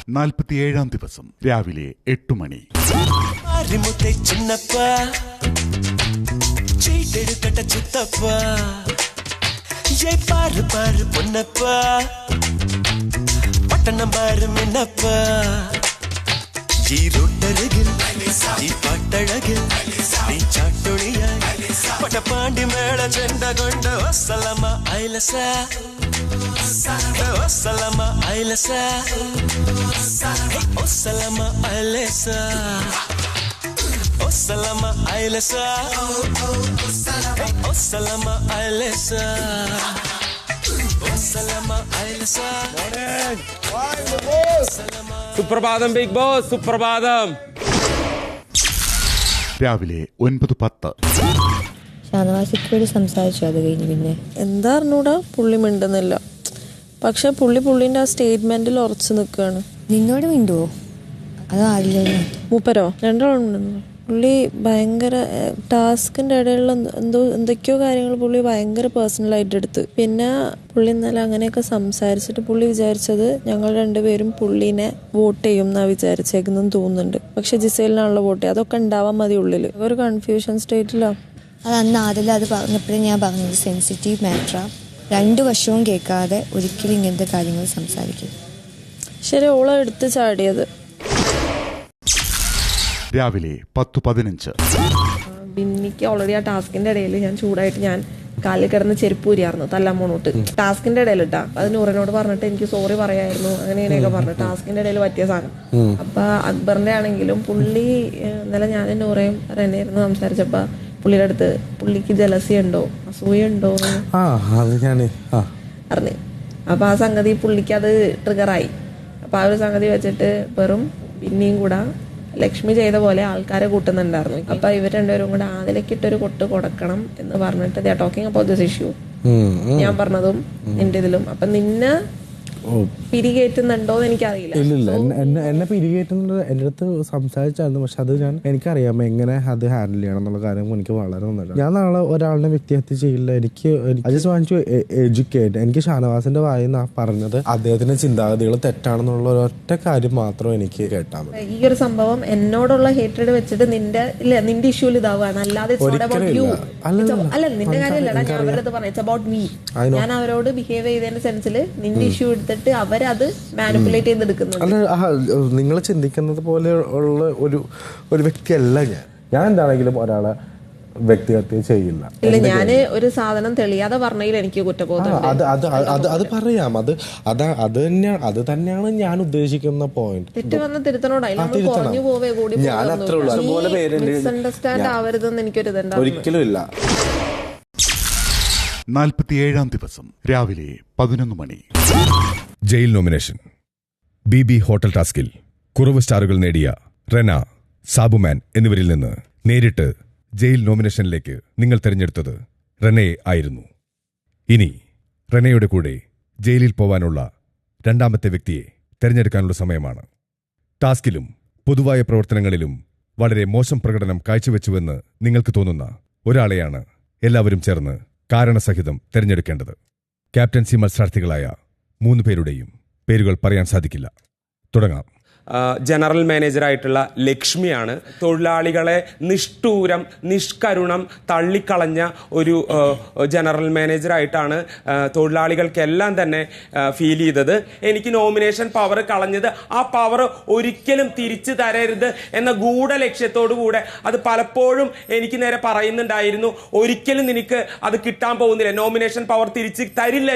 47-ാം ദിവസം രാവിലെ 8 മണി. പട്ടപ്പാണ്ടി മേള ചെണ്ട കൊണ്ട് ഒസലമ ഐലസ ഒസലമ ഐലസ ഒസലമ ഐലസ ഒസലമ ഐലസ ഒസലമ ഐലസ ഒസലമ ഐലസ. സുപ്രഭാതം ബിഗ് ബോസ്, സുപ്രഭാതം. രാവിലെ 9:10. ഷാനവാസിക്കോട് സംസാരിച്ചു. അത് കഴിഞ്ഞ് പിന്നെ എന്താ അറിഞ്ഞൂടാ, പുള്ളി മിണ്ടുന്നില്ല. പക്ഷെ പുള്ളിന്റെ ആ സ്റ്റേറ്റ്മെന്റിൽ ഉറച്ചു നിൽക്കുകയാണ്. നിന്നോട് മിണ്ടുവോ അതോ ആരില്ല? മൂപ്പരോ? രണ്ടാളുണ്ടെന്നു. പുള്ളി ഭയങ്കര ടാസ്കിന്റെ ഇടയിലുള്ള എന്തൊക്കെയോ കാര്യങ്ങൾ പുള്ളി ഭയങ്കര പേഴ്സണലായിട്ട് എടുത്ത്. പിന്നെ പുള്ളി ഇന്നലെ അങ്ങനെയൊക്കെ സംസാരിച്ചിട്ട് പുള്ളി വിചാരിച്ചത് ഞങ്ങൾ രണ്ടുപേരും പുള്ളിനെ വോട്ട് ചെയ്യും എന്നാ വിചാരിച്ചേക്കുന്നെന്ന് തോന്നുന്നുണ്ട്. പക്ഷെ ജിസേലിനാണല്ലോ വോട്ട് ചെയ്യുക. അതൊക്കെ ഉണ്ടാവാൻ മതി ഉള്ളിൽ. ഒരു കൺഫ്യൂഷൻ സ്റ്റേറ്റിലാണ്. അത് അന്ന് ആദ്യം അത് പറഞ്ഞപ്പോഴേ ഞാൻ പറഞ്ഞത് സെൻസിറ്റീവ് മാറ്ററാ. 2 വർഷവും കേൾക്കാതെ ഒരിക്കലും ഇങ്ങനത്തെ കാര്യങ്ങൾ സംസാരിക്കും. ശരി, ഓളെ എടുത്ത് ചാടിയത്. രാവിലെ 10:15. ബിന്നിക്ക് ഓൾറെഡി ആ ടാസ്കിന്റെ ഇടയിൽ ഞാൻ ചൂടായിട്ട് ഞാൻ കാലിൽ കിടന്ന് ചെരുപ്പൂരിയായിരുന്നു തല്ലാമോണോട്ട്. ടാസ്കിന്റെ ഇടയിൽ ഇട്ടാ അത് നൂറിനോട് പറഞ്ഞിട്ട് എനിക്ക് സോറി പറയായിരുന്നു, അങ്ങനെയൊക്കെ പറഞ്ഞു. ടാസ്കിന്റെ ഇടയിൽ പറ്റിയ സാധനം. അപ്പൊ അക്ബറിന്റെ ആണെങ്കിലും പുള്ളി ഇന്നലെ ഞാൻ നൂറയും റെനയായിരുന്നു സംസാരിച്ചപ്പോ പുള്ളിയുടെ അടുത്ത് പുള്ളിക്ക് ജലസി ഉണ്ടോ അസൂയ ഉണ്ടോ അറിഞ്ഞു. അപ്പൊ ആ സംഗതി പുള്ളിക്ക് അത് ട്രിഗറായി. അപ്പൊ ആ ഒരു സംഗതി വെച്ചിട്ട് വെറും പിന്നെയും കൂടെ ലക്ഷ്മി ചെയ്ത പോലെ ആൾക്കാരെ കൂട്ടുന്നുണ്ടായിരുന്നു. അപ്പൊ ഇവർ രണ്ടുപേരും കൂടെ ആദിലക്കിട്ടൊരു കൊട്ട് കൊടുക്കണം എന്ന് പറഞ്ഞിട്ട് ദേ ടോക്കിംഗ് അബൌട്ട് ദിസ് ഇഷ്യൂ. ഞാൻ പറഞ്ഞതും നിന്റെ ഇതിലും. അപ്പൊ നിന്നെ പിരികേറ്റുന്നുണ്ടോ എന്ന് എനിക്കറിയില്ല. ഇല്ല, എന്നെ പിരികേറ്റുന്നുണ്ട്. എൻ്റെ അടുത്ത് സംസാരിച്ചായിരുന്നു. പക്ഷെ അത് എനിക്കറിയാം എങ്ങനെ അത് ഹാൻഡിൽ ചെയ്യണം എന്നുള്ള കാര്യം എനിക്ക് വളരെ നന്നായിട്ട്. ഞാൻ നാളെ ഒരാളിനെ വ്യക്തിഹത്യ ചെയ്യില്ല. എനിക്ക് എഡ്യൂക്കേറ്റ്. എനിക്ക് ഷാനവാസിന്റെ വായിന്ന് പറഞ്ഞത് അദ്ദേഹത്തിന്റെ ചിന്താഗതികൾ തെറ്റാണെന്നുള്ള ഒരൊറ്റ കാര്യം മാത്രം എനിക്ക് കേട്ടാൽ മതി. ഈ ഒരു സംഭവം എന്നോടുള്ള ഹേറ്റഡ് വെച്ചിട്ട് നിന്റെ ഇഷ്യൂല് ഇതാവാണ്. അല്ലാതെ അല്ല, നിന്റെ കാര്യമല്ല. ഞാൻ അവരത് പറഞ്ഞു ഇറ്റ്സ് അബൌട്ട് മീ. ഞാൻ അവരോട് ബിഹേവ് ചെയ്തതിന്റെ സെൻസിൽ നിന്റെ ഇഷ്യൂ എടുത്തിട്ട് അവരത് മാനിപ്പുലേറ്റ് ചെയ്തെടുക്കുന്നത്. അല്ല, നിങ്ങൾ ചിന്തിക്കുന്നത് പോലെ ഉള്ള ഒരു വ്യക്തിയല്ല ഞാൻ എന്താണെങ്കിലും ഒരാളെ വ്യക്തിഹത്യ ചെയ്യില്ല. ഇല്ല, ഞാന് ഒരു സാധനം തെളിയാതെ പറഞ്ഞതിൽ എനിക്ക് കുറ്റബോധം. അത് പറയാം. അത് തന്നെയാണ് ഞാൻ ഉദ്ദേശിക്കുന്ന പോയിന്റ്. തെറ്റ് വന്ന് തിരുത്തണോടാ. കുറഞ്ഞു പോവേ കൂടി മിസ്അണ്ടർസ്റ്റാൻഡ് ആവരുതെന്ന് എനിക്കൊരു ഇതുണ്ടാവും. ഒരിക്കലും ഇല്ല. 47-ാം ദിവസം രാവിലെ 11 മണി. Jail nomination. BB ഹോട്ടൽ ടാസ്കിൽ കുറവ് സ്റ്റാറുകൾ നേടിയ റെന, സാബുമാൻ എന്നിവരിൽ നിന്ന് നേരിട്ട് ജയിൽ നോമിനേഷനിലേക്ക് നിങ്ങൾ തിരഞ്ഞെടുത്തത് റെനയെ ആയിരുന്നു. ഇനി റെനയുടെ കൂടെ ജയിലിൽ പോവാനുള്ള രണ്ടാമത്തെ വ്യക്തിയെ തിരഞ്ഞെടുക്കാനുള്ള സമയമാണ്. ടാസ്കിലും പൊതുവായ പ്രവർത്തനങ്ങളിലും വളരെ മോശം പ്രകടനം കാഴ്ചവെച്ചുവെന്ന് നിങ്ങൾക്ക് തോന്നുന്ന ഒരാളെയാണ് എല്ലാവരും ചേർന്ന് കാരണസഹിതം തിരഞ്ഞെടുക്കേണ്ടത്. ക്യാപ്റ്റൻസി മത്സരാർത്ഥികളായ 3 പേരുടെയും പേരുകൾ പറയാൻ സാധിക്കില്ല. തുടങ്ങാം. ജനറൽ മാനേജറായിട്ടുള്ള ലക്ഷ്മിയാണ്. തൊഴിലാളികളെ നിഷ്ഠൂരം നിഷ്കരുണം തള്ളിക്കളഞ്ഞ ഒരു ജനറൽ മാനേജറായിട്ടാണ് തൊഴിലാളികൾക്കെല്ലാം തന്നെ ഫീൽ ചെയ്തത്. എനിക്ക് നോമിനേഷൻ പവർ കളഞ്ഞത് ആ പവർ ഒരിക്കലും തിരിച്ചു തരരുത് എന്ന ഗൂഢലക്ഷ്യത്തോടു കൂടെ അത് പലപ്പോഴും എനിക്ക് നേരെ പറയുന്നുണ്ടായിരുന്നു. ഒരിക്കലും നിനക്ക് അത് കിട്ടാൻ പോകുന്നില്ല, നോമിനേഷൻ പവർ തിരിച്ച് തരില്ല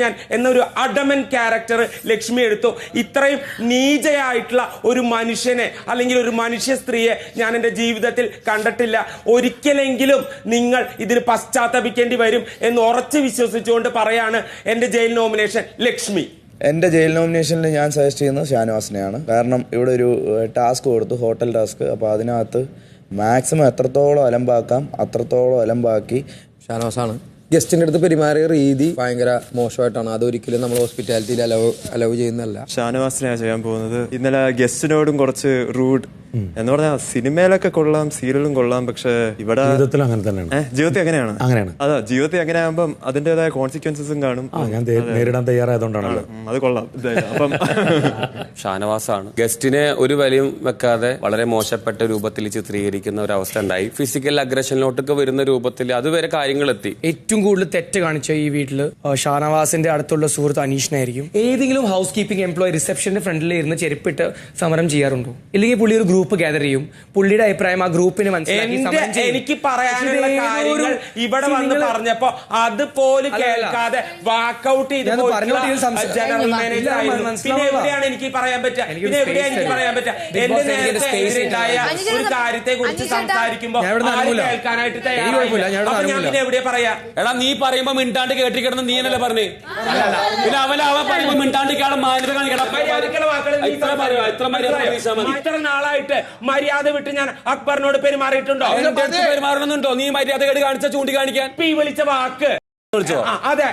ഞാൻ എന്നൊരു അഡമൻ ക്യാരക്ടർ ലക്ഷ്മി എടുത്തു. ഇത്രയും നീചയായിട്ടുള്ള ഒരു മനുഷ്യനെ അല്ലെങ്കിൽ ഒരു മനുഷ്യ സ്ത്രീയെ ഞാൻ എൻ്റെ ജീവിതത്തിൽ കണ്ടിട്ടില്ല. ഒരിക്കലെങ്കിലും നിങ്ങൾ ഇതിന് പശ്ചാത്തപിക്കേണ്ടി വരും എന്ന് ഉറച്ചു വിശ്വസിച്ചുകൊണ്ട് പറയാണ് എൻ്റെ ജയിൽ നോമിനേഷൻ ലക്ഷ്മി. എൻ്റെ ജയിൽ നോമിനേഷനിൽ ഞാൻ സജസ്റ്റ് ചെയ്യുന്നത് ഷാനവാസിനെയാണ്. കാരണം ഇവിടെ ഒരു ടാസ്ക് കൊടുത്തു, ഹോട്ടൽ ടാസ്ക്. അപ്പോൾ അതിനകത്ത് മാക്സിമം എത്രത്തോളം അലമ്പാക്കാം അത്രത്തോളം അലമ്പാക്കി ഷാനവാസാണ്. ഗസ്റ്റിൻ്റെ അടുത്ത് പെരുമാറിയ രീതി ഭയങ്കര മോശമായിട്ടാണ്. അതൊരിക്കലും നമ്മൾ ഹോസ്പിറ്റാലിറ്റിയിൽ അലവ് ചെയ്യുന്നതല്ല. ഷാനവാസിനെയാണ് ചെയ്യാൻ പോകുന്നത്. ഇന്നലെ ഗസ്റ്റിനോടും കുറച്ച് റൂഡ് എന്ന് പറഞ്ഞാൽ സിനിമയിലൊക്കെ കൊള്ളാം, സീരിയലും കൊള്ളാം, പക്ഷെ ഇവിടെ ജീവിതത്തിൽ അങ്ങനെ തന്നെയാണ്. ജീവിതത്തിൽ അങ്ങനെയാണ്. അതാ ജീവിതത്തിൽ അങ്ങനെ ആകുമ്പോൾ അതിന്റേതായ കോൺസിക്വൻസസും കാണും. ഞാൻ നേരിടാൻ തയ്യാറായതുകൊണ്ടാണല്ലോ. അത് കൊള്ളാം. അപ്പം ഷാനവാസാണ് ഗസ്റ്റിനെ ഒരു വിലയും വെക്കാതെ വളരെ മോശപ്പെട്ട രൂപത്തിൽ ചിത്രീകരിക്കുന്ന ഒരു അവസ്ഥ ഉണ്ടായി. ഫിസിക്കൽ അഗ്രഷനിലോട്ടൊക്കെ വരുന്ന രൂപത്തിൽ അതുവരെ കാര്യങ്ങൾ എത്തി. ഏറ്റവും കൂടുതൽ തെറ്റ് കാണിച്ച ഈ വീട്ടില് ഷാനവാസിന്റെ അടുത്തുള്ള സുഹൃത്ത് അനീഷിനായിരിക്കും. ഏതെങ്കിലും ഹൗസ് കീപ്പിംഗ് എംപ്ലോയി റിസപ്ഷന്റെ ഫ്രണ്ടിൽ ഇരുന്ന് ചെരുപ്പിട്ട് സമരം ചെയ്യാറുണ്ടോ? ഇല്ലെങ്കിൽ പുള്ളി ഒരു ഗ്രൂപ്പ് ഗ്യാദർ ചെയ്യും, പുള്ളിയുടെ അഭിപ്രായം ആ ഗ്രൂപ്പിന് മനസ്സിലാക്കി എനിക്ക് പറയാനുള്ള കാര്യങ്ങൾ ഇവിടെ വന്ന് പറഞ്ഞപ്പോ അതുപോലെ കേൾക്കാതെ വാക്കൗട്ട് ചെയ്ത് ജനറൽ മാനേജർ ആയിരുന്നു. പിന്നെ എവിടെയാണ് എനിക്ക് പറയാൻ പറ്റുക? പിന്നെ എവിടെയാണ് എനിക്ക് പറയാൻ പറ്റുക? എന്റെ നേരത്തെ ഉണ്ടായ ഒരു കാര്യത്തെ കുറിച്ച് സംസാരിക്കുമ്പോ കേൾക്കാനായിട്ട് തയ്യാറായില്ല. ഞാൻ പിന്നെ എവിടെയാ പറയാ? എടാ നീ പറയുമ്പോ മിണ്ടാണ്ട് കേട്ടിക്കിടന്ന് നീ എന്നല്ലേ പറഞ്ഞേ? പിന്നെ അവൻ പറയുമ്പോ മിണ്ടാണ്ട് മാന്യത കാണിക്കണം. ഇത്ര നാളായിട്ട് മര്യാദ വിട്ട് ഞാൻ അക്ബറിനോട് പെരുമാറിയിട്ടുണ്ടോ? പെരുമാറണമെന്നുണ്ടോ? നീ മര്യാദ കേട് കാണിച്ച ചൂണ്ടിക്കാണിക്കാൻ ഈ വിളിച്ച വാക്ക് അതെ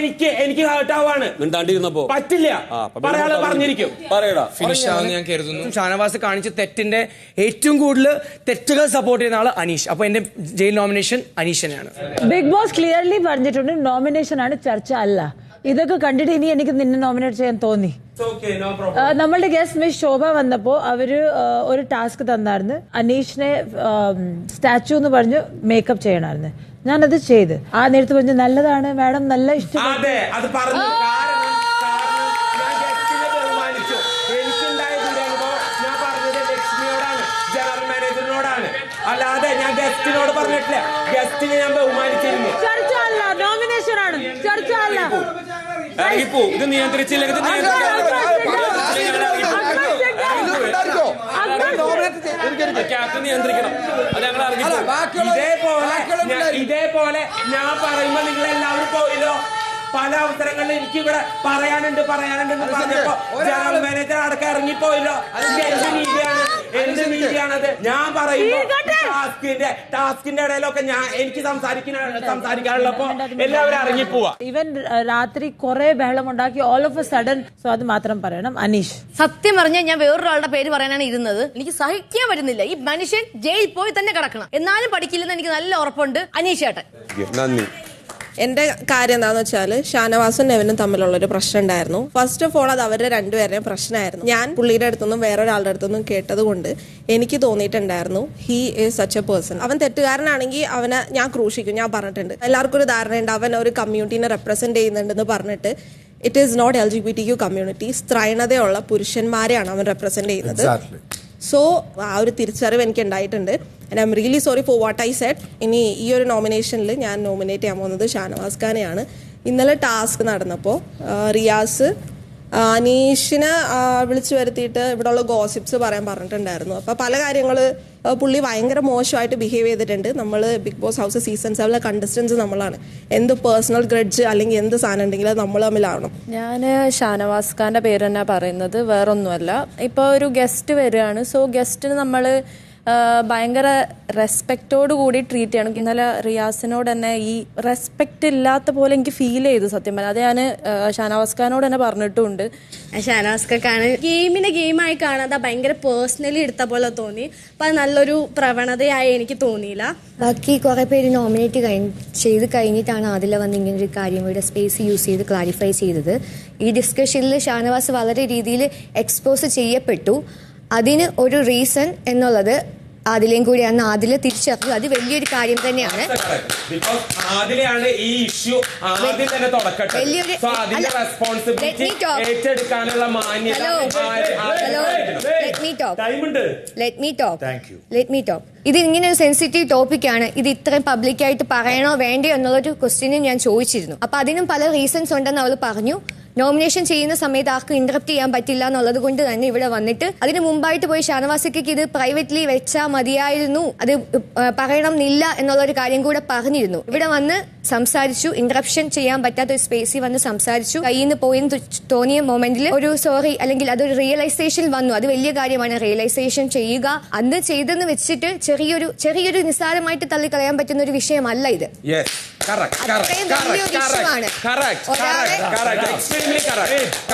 എനിക്ക് ഹേർട്ടാവാണ്. മിണ്ടാണ്ടിരുന്നപ്പോ പറ്റില്ല, പറയാള് പറഞ്ഞിരിക്കും. പറയടാ ഫിനിഷ് ആവുമെന്ന് ഞാൻ കരുതുന്നു. ഷാനവാസ് കാണിച്ച തെറ്റിന്റെ ഏറ്റവും കൂടുതൽ തെറ്റുകൾ സപ്പോർട്ട് ചെയ്യുന്ന ആള് അനീഷ്. അപ്പൊ എന്റെ ജയിൽ നോമിനേഷൻ അനീഷിനെയാണ്. ബിഗ് ബോസ് ക്ലിയർലി പറഞ്ഞിട്ടുണ്ട് നോമിനേഷൻ ആണ്, ചർച്ച അല്ല. ഇതൊക്കെ കണ്ടിട്ട് ഇനി എനിക്ക് നിന്നെ നോമിനേറ്റ് ചെയ്യാൻ തോന്നി. നമ്മളുടെ ഗസ്റ്റ് മിസ് ശോഭ വന്നപ്പോ അവര് ഒരു ടാസ്ക് തന്നായിരുന്നു, അനീഷിനെ സ്റ്റാച്ചു എന്ന് പറഞ്ഞ് മേക്കപ്പ് ചെയ്യണമായിരുന്നു. ഞാനത് ചെയ്ത് ആ നേരത്ത് പറഞ്ഞു നല്ലതാണ് മാഡം, നല്ല ഇഷ്ടം. അല്ലാതെ ഞാൻ ഗസ്റ്റിനോട് പറഞ്ഞിട്ടില്ല. ഗസ്റ്റിനെ ഞാൻ ബഹുമാനിച്ചിരുന്നു. ചർച്ച അല്ല, നോമിനേഷൻ ആണ്, ചർച്ച അല്ല. ഇറങ്ങിപ്പോ ഇത് നിയന്ത്രിച്ചില്ലെങ്കിൽ നിയന്ത്രിക്കണം. അത് ഞങ്ങൾ ഇതേപോലെ ഞാൻ പറയുമ്പോ നിങ്ങൾ എല്ലാവരും പോയില്ലോ. പല അവസരങ്ങളിൽ എനിക്ക് ഇവിടെ പറയാനുണ്ട് പറഞ്ഞപ്പോ ജനറൽ മാനേജർ അടക്കം ഇറങ്ങിപ്പോയില്ലോ. എന്ത് നീതിയാണത്? ഞാൻ പറയുമ്പോ ടാസ്കിന്റെ ഇടയിലൊക്കെ എനിക്ക് സംസാരിക്കാനുള്ളപ്പോ എല്ലാവരും ഇറങ്ങിപ്പോവാ. ഇവൻ രാത്രി കുറെ ബഹളം ഉണ്ടാക്കി all of A sudden. So അത് മാത്രം പറയണം. അനീഷ്, സത്യം പറഞ്ഞാൽ ഞാൻ വേറൊരാളുടെ പേര് പറയാനാണ് ഇരുന്നത്. എനിക്ക് സഹിക്കാൻ പറ്റുന്നില്ല. ഈ മനുഷ്യൻ ജയിലിൽ പോയി തന്നെ കിടക്കണം, എന്നാലും പഠിക്കില്ലെന്ന് എനിക്ക് നല്ല ഉറപ്പുണ്ട്. അനീഷ് ചേട്ടൻ നന്ദി. എന്റെ കാര്യം എന്താന്ന് വെച്ചാൽ ഷാനവാസും നെവിനും തമ്മിലുള്ളൊരു പ്രശ്നം ഉണ്ടായിരുന്നു. ഫസ്റ്റ് ഓഫ് ഓൾ അത് അവരുടെ രണ്ടുപേരുടെയും പ്രശ്നമായിരുന്നു. ഞാൻ പുള്ളിയുടെ അടുത്തൊന്നും വേറൊരാളുടെ അടുത്തൊന്നും കേട്ടത് കൊണ്ട് എനിക്ക് തോന്നിയിട്ടുണ്ടായിരുന്നു he is such a person. അവൻ തെറ്റുകാരനാണെങ്കിൽ അവനെ ഞാൻ ക്രൂശിക്കും. ഞാൻ പറഞ്ഞിട്ടുണ്ട്, എല്ലാവർക്കും ഒരു ധാരണയുണ്ട് അവൻ ഒരു കമ്മ്യൂണിറ്റീനെ റെപ്രസെന്റ് ചെയ്യുന്നുണ്ടെന്ന് പറഞ്ഞിട്ട്. It is not LGBTQ community. സ്ത്രൈണതയുള്ള പുരുഷന്മാരെയാണ് അവൻ റെപ്രസെന്റ് ചെയ്യുന്നത്. സോ ആ ഒരു തിരിച്ചറിവ് എനിക്ക് ഉണ്ടായിട്ടുണ്ട്. And I'm really sorry for what I said. ഇനി ഈ ഒരു നോമിനേഷനിൽ ഞാൻ നോമിനേറ്റ് ചെയ്യാൻ പോകുന്നത് ഷാനവാസ് ഖാനെയാണ്. ഇന്നലെ ടാസ്ക് നടന്നപ്പോൾ റിയാസ് അനീഷിനെ വിളിച്ചു വരുത്തിയിട്ട് ഇവിടെയുള്ള ഗോസിപ്സ് പറയാൻ പറഞ്ഞിട്ടുണ്ടായിരുന്നു. അപ്പോൾ പല കാര്യങ്ങൾ പുള്ളി ഭയങ്കര മോശമായിട്ട് ബിഹേവ് ചെയ്തിട്ടുണ്ട്. നമ്മൾ Bigg Boss house season 7 contestants നമ്മളാണ്. എന്ത് പേഴ്സണൽ ഗ്രഡ്ജ് അല്ലെങ്കിൽ എന്ത് സാധനം ഉണ്ടെങ്കിലും നമ്മൾ തമ്മിലാവണം. ഞാൻ ഷാനവാസ് ഖാന്റെ പേര് തന്നെ പറയുന്നത്, വേറൊന്നുമല്ല. ഇപ്പോൾ ഒരു ഗസ്റ്റ് വരികയാണ്. സോ ഗസ്റ്റിന് നമ്മൾ ഭയങ്കര റെസ്പെക്റ്റോട് കൂടി ട്രീറ്റ് ചെയ്യണം. ഇന്നലെ റിയാസിനോട് തന്നെ ഈ റെസ്പെക്റ്റ് ഇല്ലാത്ത പോലെ എനിക്ക് ഫീൽ ചെയ്തു സത്യം പറഞ്ഞാൽ. അത് ഞാൻ ഷാനവാസ് ഖാനോട് തന്നെ പറഞ്ഞിട്ടുണ്ട്. ഷാനവാസ് ഖാൻ ഗെയിമിനെ ഗെയിമായി കാണാതെ ഭയങ്കര പേഴ്സണലി എടുത്ത പോലെ തോന്നി. അപ്പം അത് നല്ലൊരു പ്രവണതയായി എനിക്ക് തോന്നിയില്ല. ബാക്കി കുറെ പേര് നോമിനേറ്റ് ചെയ്ത് കഴിഞ്ഞിട്ടാണ് അതിൽ വന്ന് ഇങ്ങനെ ഒരു കാര്യം ഇവിടെ സ്പേസ് യൂസ് ചെയ്ത് ക്ലാരിഫൈ ചെയ്തത്. ഈ ഡിസ്കഷനിൽ ഷാനവാസ് വളരെ രീതിയിൽ എക്സ്പോസ് ചെയ്യപ്പെട്ടു. അതിന് ഒരു റീസൺ എന്നുള്ളത് അതിലേയും കൂടിയാണ്. അതിൽ തിരിച്ചറിഞ്ഞു, അത് വലിയൊരു കാര്യം തന്നെയാണ്. ഇത് ഇങ്ങനെ ഒരു സെൻസിറ്റീവ് ടോപ്പിക്കാണ്. ഇത് ഇത്രയും പബ്ലിക്കായിട്ട് പറയണോ വേണ്ടയോ എന്നുള്ളൊരു ക്വസ്റ്റ്യനും ഞാൻ ചോദിച്ചിരുന്നു. അപ്പൊ അതിനും പല റീസൺസ് ഉണ്ടെന്ന് അവൾ പറഞ്ഞു. നോമിനേഷൻ ചെയ്യുന്ന സമയത്ത് ആർക്കും ഇന്ററപ്റ്റ് ചെയ്യാൻ പറ്റില്ല എന്നുള്ളത് കൊണ്ട് തന്നെ ഇവിടെ വന്നിട്ട് അതിന് മുമ്പായിട്ട് പോയി ഷാനവാസിക്ക് ഇത് പ്രൈവറ്റ്ലി വെച്ചാൽ മതിയായിരുന്നു, അത് പറയണം എന്നില്ല എന്നുള്ളൊരു കാര്യം കൂടെ പറഞ്ഞിരുന്നു. ഇവിടെ വന്ന് സംസാരിച്ചു. ഇന്ററപ്ഷൻ ചെയ്യാൻ പറ്റാത്ത ഒരു സ്പേസിൽ വന്ന് സംസാരിച്ചു. കയ്യിൽ നിന്ന് പോയെന്ന് തോന്നിയ മൊമെന്റിൽ ഒരു സോറി അല്ലെങ്കിൽ അതൊരു റിയലൈസേഷൻ വന്നു. അത് വലിയ കാര്യമാണ്, റിയലൈസേഷൻ ചെയ്യുക. അന്ന് ചെയ്തെന്ന് വെച്ചിട്ട് ചെറിയൊരു നിസ്സാരമായിട്ട് തള്ളിക്കളയാൻ പറ്റുന്ന ഒരു വിഷയമല്ല ഇത്.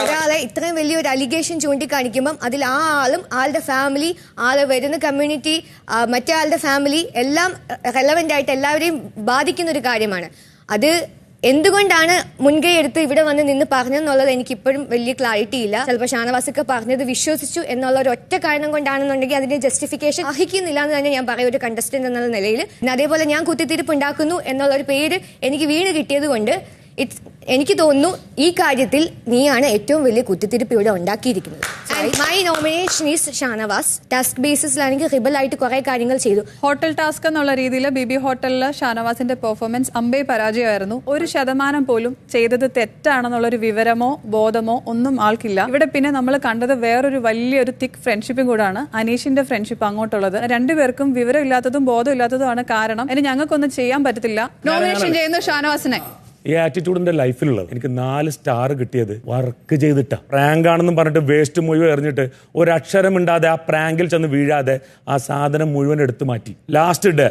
ഒരാളെ ഇത്രയും വലിയൊരു അലിഗേഷൻ ചൂണ്ടിക്കാണിക്കുമ്പം അതിൽ ആ ആളും ആളുടെ ഫാമിലി, ആളെ വരുന്ന കമ്മ്യൂണിറ്റി, മറ്റേ ആളുടെ ഫാമിലി എല്ലാം റെലവെന്റ് ആയിട്ട് എല്ലാവരെയും ബാധിക്കുന്ന ഒരു കാര്യമാണ്. അത് എന്തുകൊണ്ടാണ് മുൻകൈ എടുത്ത് ഇവിടെ വന്ന് നിന്ന് പറഞ്ഞെന്നുള്ളത് എനിക്ക് ഇപ്പോഴും വലിയ ക്ലാരിറ്റി ഇല്ല. ചിലപ്പോൾ ഷാനവാസൊക്കെ പറഞ്ഞത് വിശ്വസിച്ചു എന്നുള്ള ഒരു ഒറ്റ കാരണം കൊണ്ടാണെന്നുണ്ടെങ്കിൽ അതിന്റെ ജസ്റ്റിഫിക്കേഷൻ അർഹിക്കുന്നില്ല എന്ന് തന്നെ ഞാൻ പറയും ഒരു കണ്ടസ്റ്റന്റ് എന്നുള്ള നിലയിൽ. അതേപോലെ ഞാൻ കുത്തിത്തിരിപ്പ് ഉണ്ടാക്കുന്നു എന്നുള്ള ഒരു പേര് എനിക്ക് വീണ് കിട്ടിയത് കൊണ്ട് എനിക്ക് തോന്നുന്നു ഈ കാര്യത്തിൽ നീയാണ് ഏറ്റവും വലിയ കുത്തിത്തിരിപ്പ് ഇവിടെ ഉണ്ടാക്കിയിരിക്കുന്നത്. My nomination is Shanavas. Task ബേസിസിലാണെങ്കിൽ റിബൽ ആയിട്ട് കുറെ കാര്യങ്ങൾ ചെയ്തു. ഹോട്ടൽ ടാസ്ക് എന്നുള്ള രീതിയിൽ BB ഹോട്ടലിൽ ഷാനവാസിന്റെ പെർഫോമൻസ് അമ്പേ പരാജയമായിരുന്നു. 1% പോലും ചെയ്തത് തെറ്റാണെന്നുള്ളൊരു വിവരമോ ബോധമോ ഒന്നും ആൾക്കില്ല. ഇവിടെ പിന്നെ നമ്മൾ കണ്ടത് വേറൊരു വലിയൊരു തിക്ക് ഫ്രണ്ട്ഷിപ്പും കൂടാണ്, അനീഷിന്റെ ഫ്രണ്ട്ഷിപ്പ് അങ്ങോട്ടുള്ളത്. രണ്ടുപേർക്കും വിവരമില്ലാത്തതും ബോധമില്ലാത്തതുമാണ് കാരണം. ഇനി ഞങ്ങൾക്കൊന്നും ചെയ്യാൻ പറ്റത്തില്ല. നോമിനേഷൻ ചെയ്യുന്ന ഷാനവാസിനെ. ഈ ആറ്റിറ്റ്യൂഡിന്റെ ലൈഫിലുള്ളത് എനിക്ക് 4 സ്റ്റാർ കിട്ടിയത് വർക്ക് ചെയ്തിട്ടാ. പ്രാങ്ക് ആണെന്നും പറഞ്ഞിട്ട് വേസ്റ്റ് മുഴുവൻ എറിഞ്ഞിട്ട് ഒരക്ഷരം ഇണ്ടാതെ ആ പ്രാങ്കിൽ ചെന്ന് വീഴാതെ ആ സാധനം മുഴുവൻ എടുത്തു മാറ്റി. ലാസ്റ്റ് ഡേ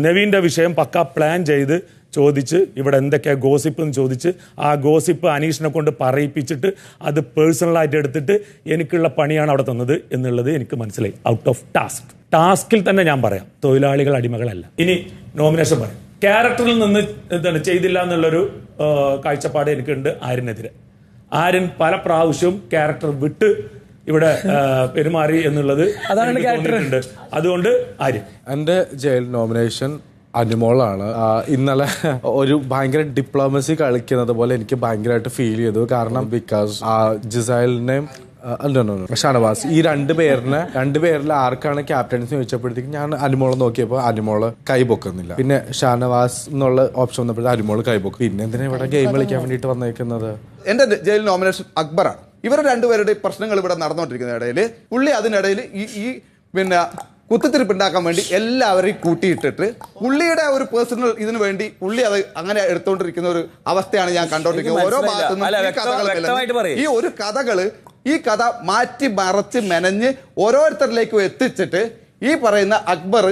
നവീന്റെ വിഷയം പക്ക പ്ലാൻ ചെയ്ത് ചോദിച്ച് ഇവിടെ എന്തൊക്കെയാ ഗോസിപ്പ് എന്ന് ചോദിച്ച് ആ ഗോസിപ്പ് അനീഷിനെ കൊണ്ട് പറയിപ്പിച്ചിട്ട് അത് പേഴ്സണലായിട്ട് എടുത്തിട്ട് എനിക്കുള്ള പണിയാണ് അവിടെ തന്നത് എന്നുള്ളത് എനിക്ക് മനസ്സിലായി. ഔട്ട് ഓഫ് ടാസ്കിൽ തന്നെ ഞാൻ പറയാം, തൊഴിലാളികൾ അടിമകളല്ല. ഇനി നോമിനേഷൻ പറയാം. ക്യാരക്ടറിൽ നിന്ന് എന്താണ് ചെയ്തില്ല എന്നുള്ളൊരു കാഴ്ചപ്പാട് എനിക്കുണ്ട് ആര്യനെതിരെ. ആര്യൻ പല പ്രാവശ്യവും ക്യാരക്ടർ വിട്ട് ഇവിടെ പെരുമാറി എന്നുള്ളത് ഉണ്ട്. അതുകൊണ്ട് ആര്യൻ. എൻ്റെ ജയിൽ നോമിനേഷൻ അനുമോളാണ്. ഇന്നലെ ഒരു ഭയങ്കര ഡിപ്ലോമസി കളിക്കുന്നത് പോലെ എനിക്ക് ഭയങ്കരമായിട്ട് ഫീൽ ചെയ്തു. കാരണം ബിക്കോസ് ജിസൈലിനെയും ഷാനവാസ് ഈ രണ്ടുപേരിൽ ആർക്കാണ് ക്യാപ്റ്റൻസി ചോദിച്ചപ്പോഴത്തേക്ക് ഞാൻ അനുമോളെ നോക്കിയപ്പോൾ അനുമോള് കൈ പൊക്കുന്നില്ല. പിന്നെ ഷാനവാസ് എന്നുള്ള ഓപ്ഷൻ വന്നപ്പോഴത്തെ അനുമോള് കൈ പൊക്കും. പിന്നെ എന്തിനാ ഇവിടെ ഗെയിം കളിക്കാൻ വേണ്ടിട്ട് വന്നേക്കുന്നത്? എന്റെ ജയിൽ നോമിനേഷൻ അക്ബറാണ്. ഇവർ രണ്ടുപേരുടെ പ്രശ്നങ്ങൾ ഇവിടെ നടന്നുകൊണ്ടിരിക്കുന്ന ഇടയിൽ പുള്ളി അതിനിടയിൽ ഈ പിന്നെ കുത്തിത്തിരിപ്പ് ഉണ്ടാക്കാൻ വേണ്ടി എല്ലാവരെയും കൂട്ടിയിട്ടിട്ട് പുള്ളിയുടെ ഒരു പേഴ്സണൽ ഇതിനു വേണ്ടി പുള്ളി അത് അങ്ങനെ എടുത്തോണ്ടിരിക്കുന്ന ഒരു അവസ്ഥയാണ് ഞാൻ കണ്ടോണ്ടിരിക്കുന്നത്. ഓരോ ഭാഗത്തുനിന്നും ഈ കഥ മാറ്റി മറച്ച് മെനഞ്ഞ് ഓരോരുത്തരിലേക്കും എത്തിച്ചിട്ട് ഈ പറയുന്ന അക്ബർ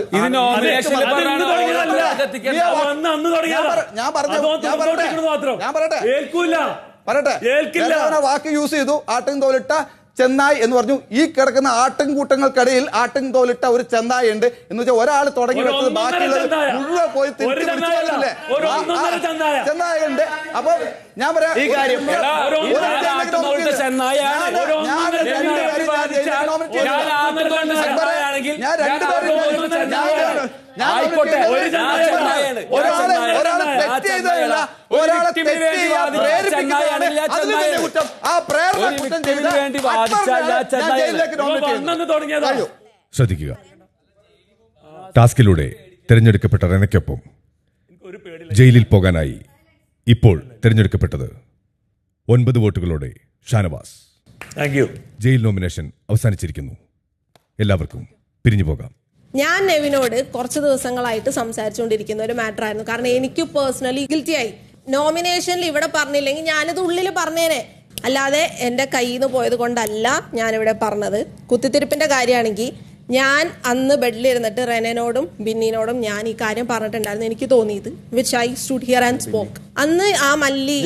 വാക്ക് യൂസ് ചെയ്തു. ആട്ടും തോലിട്ട ചെന്നായ് എന്ന് പറഞ്ഞു. ഈ കിടക്കുന്ന ആട്ടും കൂട്ടങ്ങൾക്കിടയിൽ ആട്ടും തോലിട്ട ഒരു ചെന്നായ് ഉണ്ട് എന്ന് വെച്ചാൽ ഒരാൾ തുടങ്ങി വെച്ചത് ബാക്കിയുള്ളത് മുഴുവൻ പോയി ചെന്നായ ഉണ്ട്. അപ്പൊ ഞാൻ പറയാം ശ്രദ്ധിക്കുക. ടാസ്കിലൂടെ തിരഞ്ഞെടുക്കപ്പെട്ട റെനയ്ക്കൊപ്പം ജയിലിൽ പോകാനായി ഇപ്പോൾ തിരഞ്ഞെടുക്കപ്പെട്ടത് 9 വോട്ടുകളോടെ ഷാനവാസ്. ജയിൽ നോമിനേഷൻ അവസാനിച്ചിരിക്കുന്നു. എല്ലാവർക്കും പിരിഞ്ഞു പോകാം. ഞാൻ നെവിനോട് കുറച്ച് ദിവസങ്ങളായിട്ട് സംസാരിച്ചുകൊണ്ടിരിക്കുന്ന ഒരു മാറ്റർ ആയിരുന്നു. കാരണം എനിക്ക് പേഴ്സണലി ഗിൽറ്റി ആയി. നോമിനേഷനിൽ ഇവിടെ പറഞ്ഞില്ലെങ്കിൽ ഞാനിത് ഉള്ളിൽ പറഞ്ഞേനെ. അല്ലാതെ എൻ്റെ കയ്യിൽ നിന്ന് പോയത് കൊണ്ടല്ല ഞാനിവിടെ പറഞ്ഞത്. കുത്തിത്തിരിപ്പിൻ്റെ കാര്യമാണെങ്കിൽ ഞാൻ അന്ന് ബെഡിലിരുന്നിട്ട് റെനോടും ബിന്നിനോടും ഞാൻ ഈ കാര്യം പറഞ്ഞിട്ടുണ്ടായിരുന്നു. എനിക്ക് തോന്നിയത് which I stood here and spoke. അന്ന് ആ മല്ലി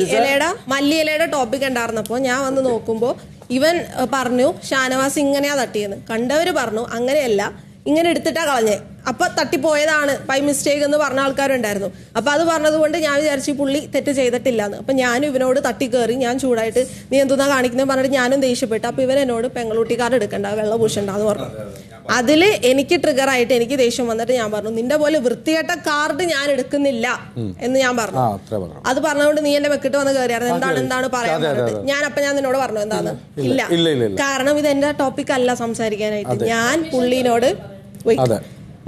ഇലയുടെ ടോപ്പിക് ഉണ്ടായിരുന്നപ്പോൾ ഞാൻ വന്ന് നോക്കുമ്പോൾ ഇവൻ പറഞ്ഞു ഷാനവാസ് ഇങ്ങനെയാ തട്ടിയെന്ന്. കണ്ടവർ പറഞ്ഞു അങ്ങനെയല്ല, ഇങ്ങനെ എടുത്തിട്ടാ കളഞ്ഞേ. അപ്പൊ തട്ടിപ്പോയതാണ് ബൈ മിസ്റ്റേക്ക് എന്ന് പറഞ്ഞ ആൾക്കാരുണ്ടായിരുന്നു. അപ്പൊ അത് പറഞ്ഞതുകൊണ്ട് ഞാൻ വിചാരിച്ചു പുള്ളി തെറ്റ് ചെയ്തിട്ടില്ലാന്ന്. അപ്പൊ ഞാനും ഇവനോട് തട്ടിക്കേറി ഞാൻ ചൂടായിട്ട് നീ എന്തുന്നാ കാണിക്കുന്നത് പറഞ്ഞിട്ട് ഞാനും ദേഷ്യപ്പെട്ടു. അപ്പൊ ഇവൻ എന്നോട് പെങ്ങളൂട്ടിക്കാർ എടുക്കണ്ട, വെള്ള പൂശണ്ടെന്ന് പറഞ്ഞു. അതില് എനിക്ക് ട്രിഗർ ആയിട്ട് എനിക്ക് ദേഷ്യം വന്നിട്ട് ഞാൻ പറഞ്ഞു നിന്റെ പോലെ വൃത്തികെട്ട കാർഡ് ഞാൻ എടുക്കുന്നില്ല എന്ന് ഞാൻ പറഞ്ഞു. അത് പറഞ്ഞുകൊണ്ട് നീ എന്റെ വെക്കിട്ട് വന്ന് കയറിയായിരുന്നു. എന്താണ് പറയാൻ പറഞ്ഞിട്ട് ഞാൻ നിന്നോട് പറഞ്ഞു എന്താന്ന്. ഇല്ല, കാരണം ഇത് എന്റെ ടോപ്പിക് അല്ല സംസാരിക്കാനായിട്ട്. ഞാൻ പുള്ളിനോട്